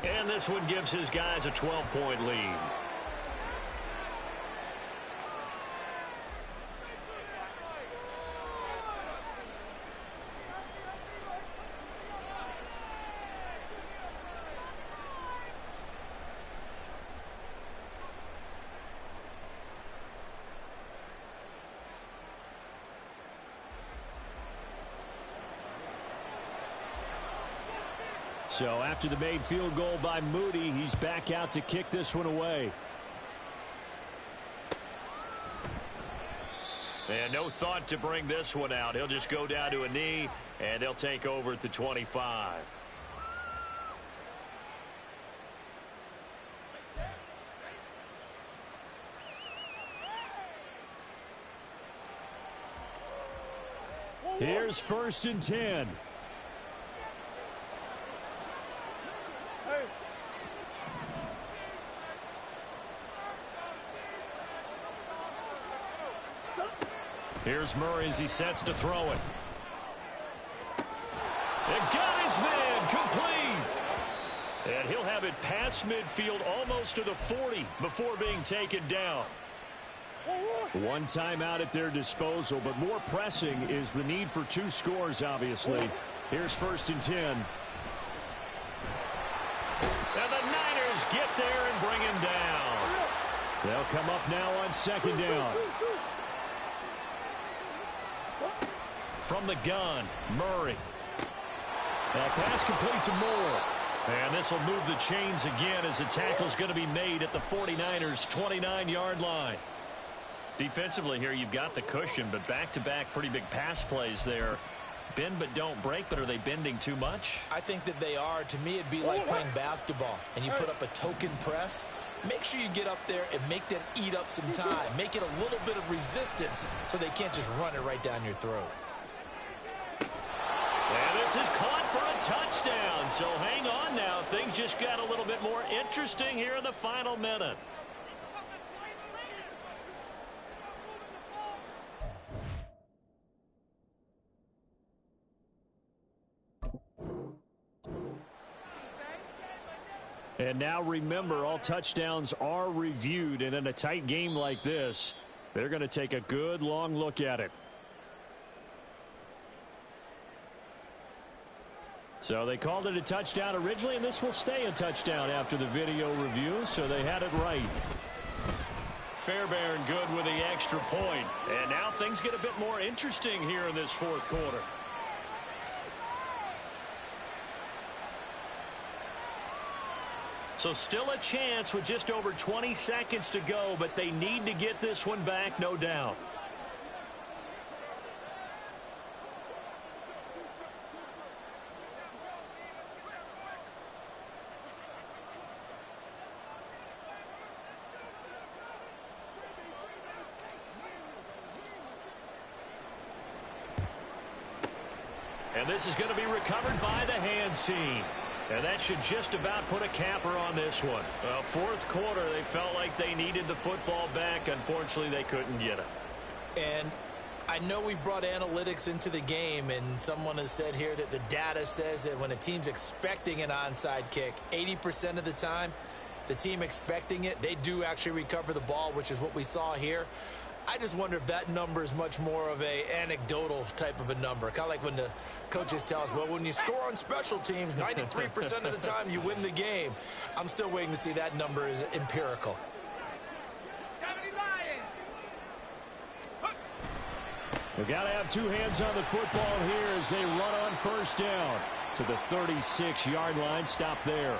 And this one gives his guys a 12-point lead. So after the made field goal by Moody, he's back out to kick this one away. And no thought to bring this one out. He'll just go down to a knee, and they'll take over at the 25. Here's 1st and 10. Here's Murray as he sets to throw it. And got his man complete. And he'll have it past midfield almost to the 40 before being taken down. One timeout at their disposal, but more pressing is the need for 2 scores, obviously. Here's 1st and 10. And the Niners get there and bring him down. They'll come up now on 2nd down. From the gun, Murray. Now pass complete to Moore. And this will move the chains again as the tackle's going to be made at the 49ers' 29-yard line. Defensively here, you've got the cushion, but back-to-back pretty big pass plays there. Bend but don't break, but are they bending too much? I think that they are. To me, it'd be like playing basketball, and you put up a token press. Make sure you get up there and make them eat up some time. Make it a little bit of resistance so they can't just run it right down your throat. And this is caught for a touchdown. So hang on now. Things just got a little bit more interesting here in the final minute. And now remember, all touchdowns are reviewed, and in a tight game like this, they're going to take a good long look at it. So they called it a touchdown originally, and this will stay a touchdown after the video review, so they had it right. Fairbairn good with the extra point. And now things get a bit more interesting here in this fourth quarter. So still a chance with just over 20 seconds to go, but they need to get this one back, no doubt. And this is going to be recovered by the hands team. And that should just about put a capper on this one. Well, fourth quarter, they felt like they needed the football back. Unfortunately, they couldn't get it. And I know we brought analytics into the game, and someone has said here that the data says that when a team's expecting an onside kick, 80% of the time, the team expecting it, they do actually recover the ball, which is what we saw here. I just wonder if that number is much more of a anecdotal type of a number. Kind of like when the coaches tell us, well, when you score on special teams, 93% of the time you win the game. I'm still waiting to see that number is empirical. They've got to have two hands on the football here as they run on first down to the 36-yard line. Stop there.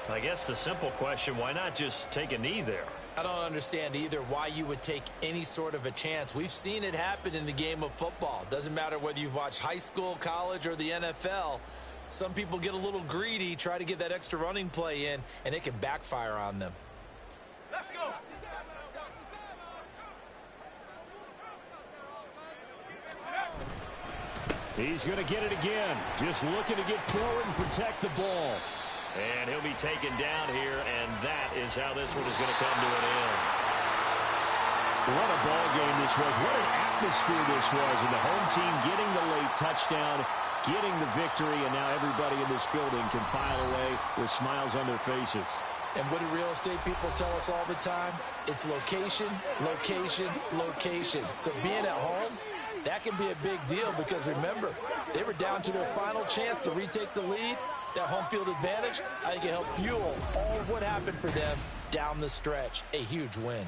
I guess the simple question, why not just take a knee there? I don't understand either why you would take any sort of a chance. We've seen it happen in the game of football. Doesn't matter whether you've watched high school, college, or the NFL. Some people get a little greedy, try to get that extra running play in, and it can backfire on them. Let's go. He's going to get it again. Just looking to get forward and protect the ball. And he'll be taken down here, and that is how this one is going to come to an end. What a ball game this was. What an atmosphere this was. And the home team getting the late touchdown, getting the victory, and now everybody in this building can file away with smiles on their faces. And what do real estate people tell us all the time? It's location, location, location. So being at home, that can be a big deal because, remember, they were down to their final chance to retake the lead. That home field advantage, I think it helped fuel all of what happened for them down the stretch. A huge win.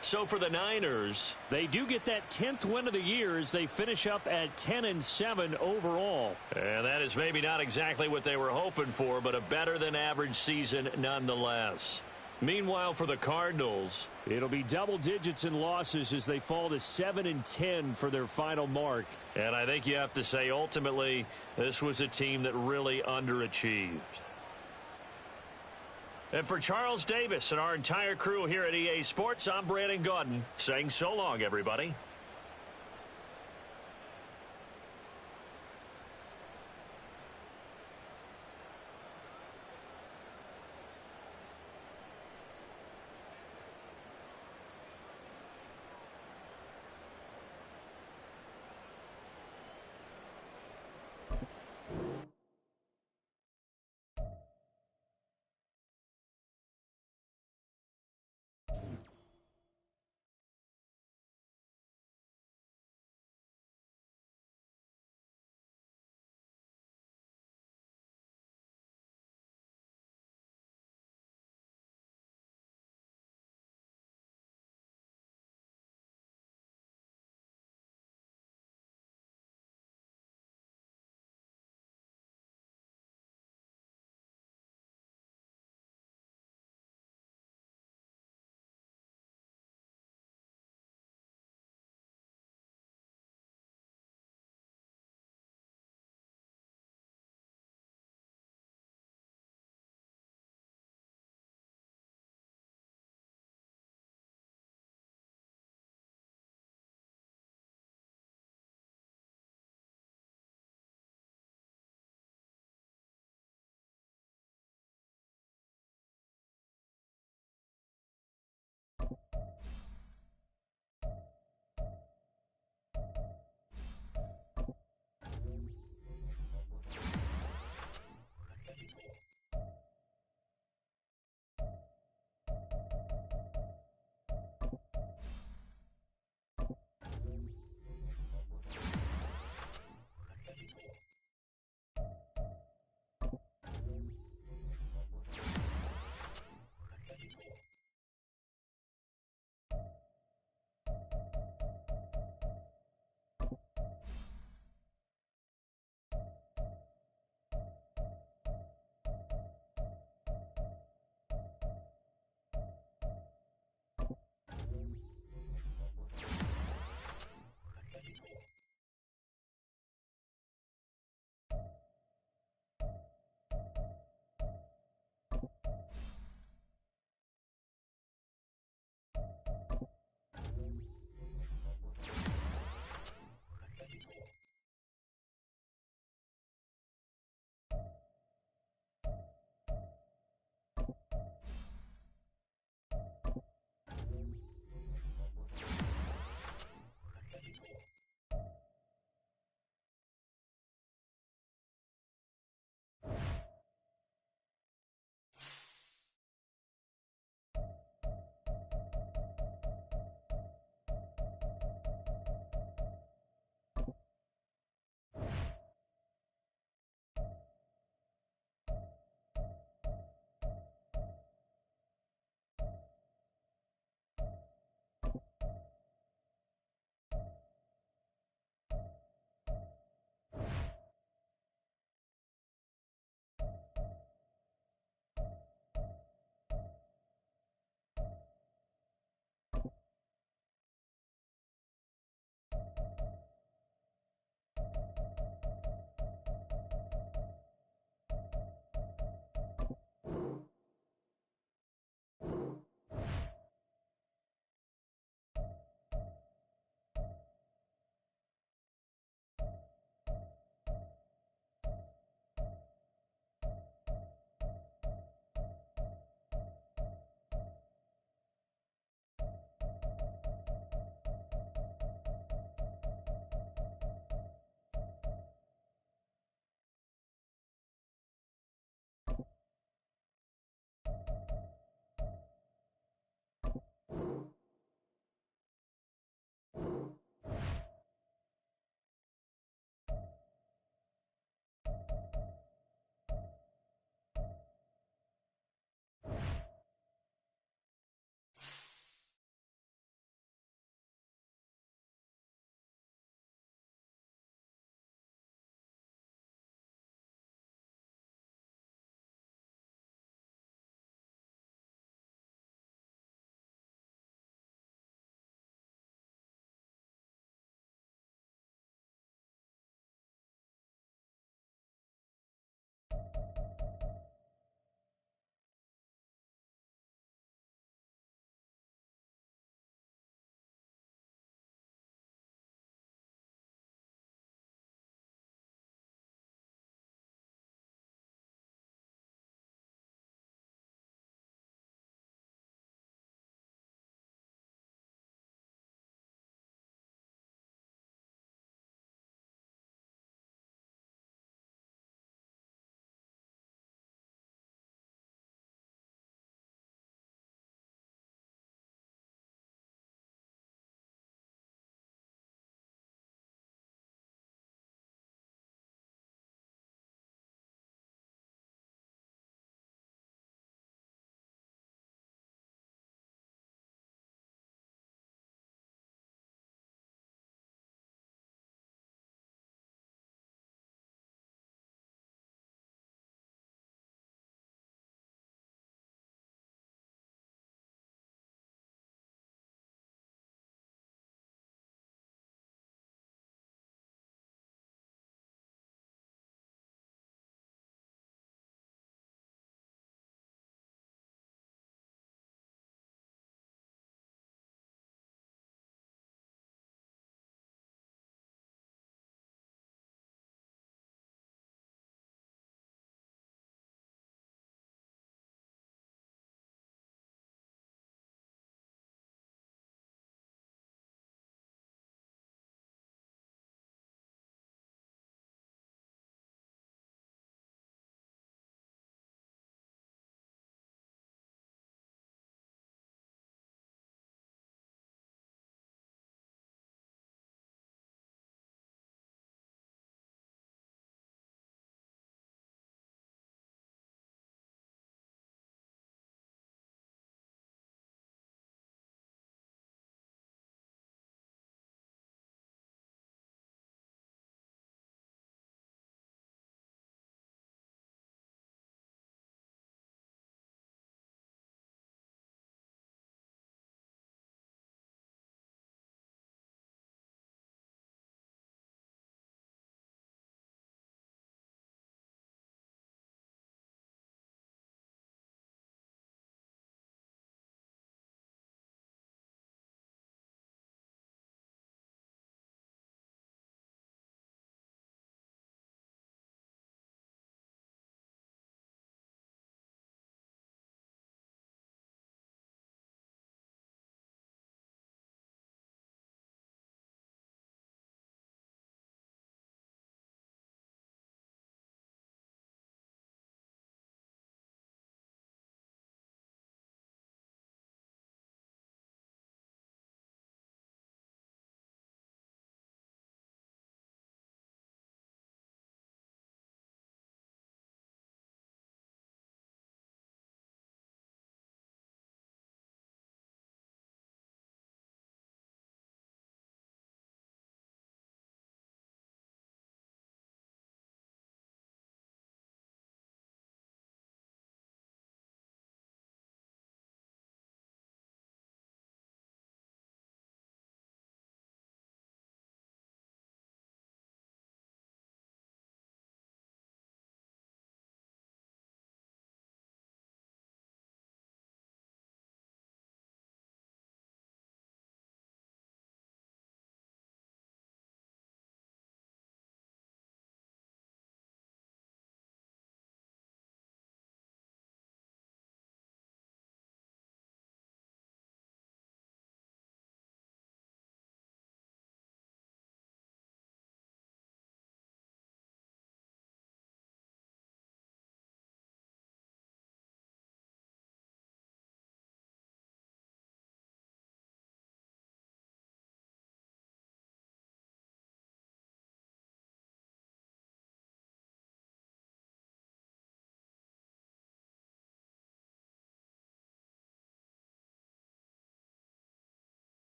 So for the Niners, they do get that 10th win of the year as they finish up at 10-7 overall. And that is maybe not exactly what they were hoping for, but a better-than-average season nonetheless. Meanwhile, for the Cardinals, it'll be double digits in losses as they fall to 7-10 for their final mark. And I think you have to say, ultimately, this was a team that really underachieved. And for Charles Davis and our entire crew here at EA Sports, I'm Brandon Gaudin saying so long, everybody.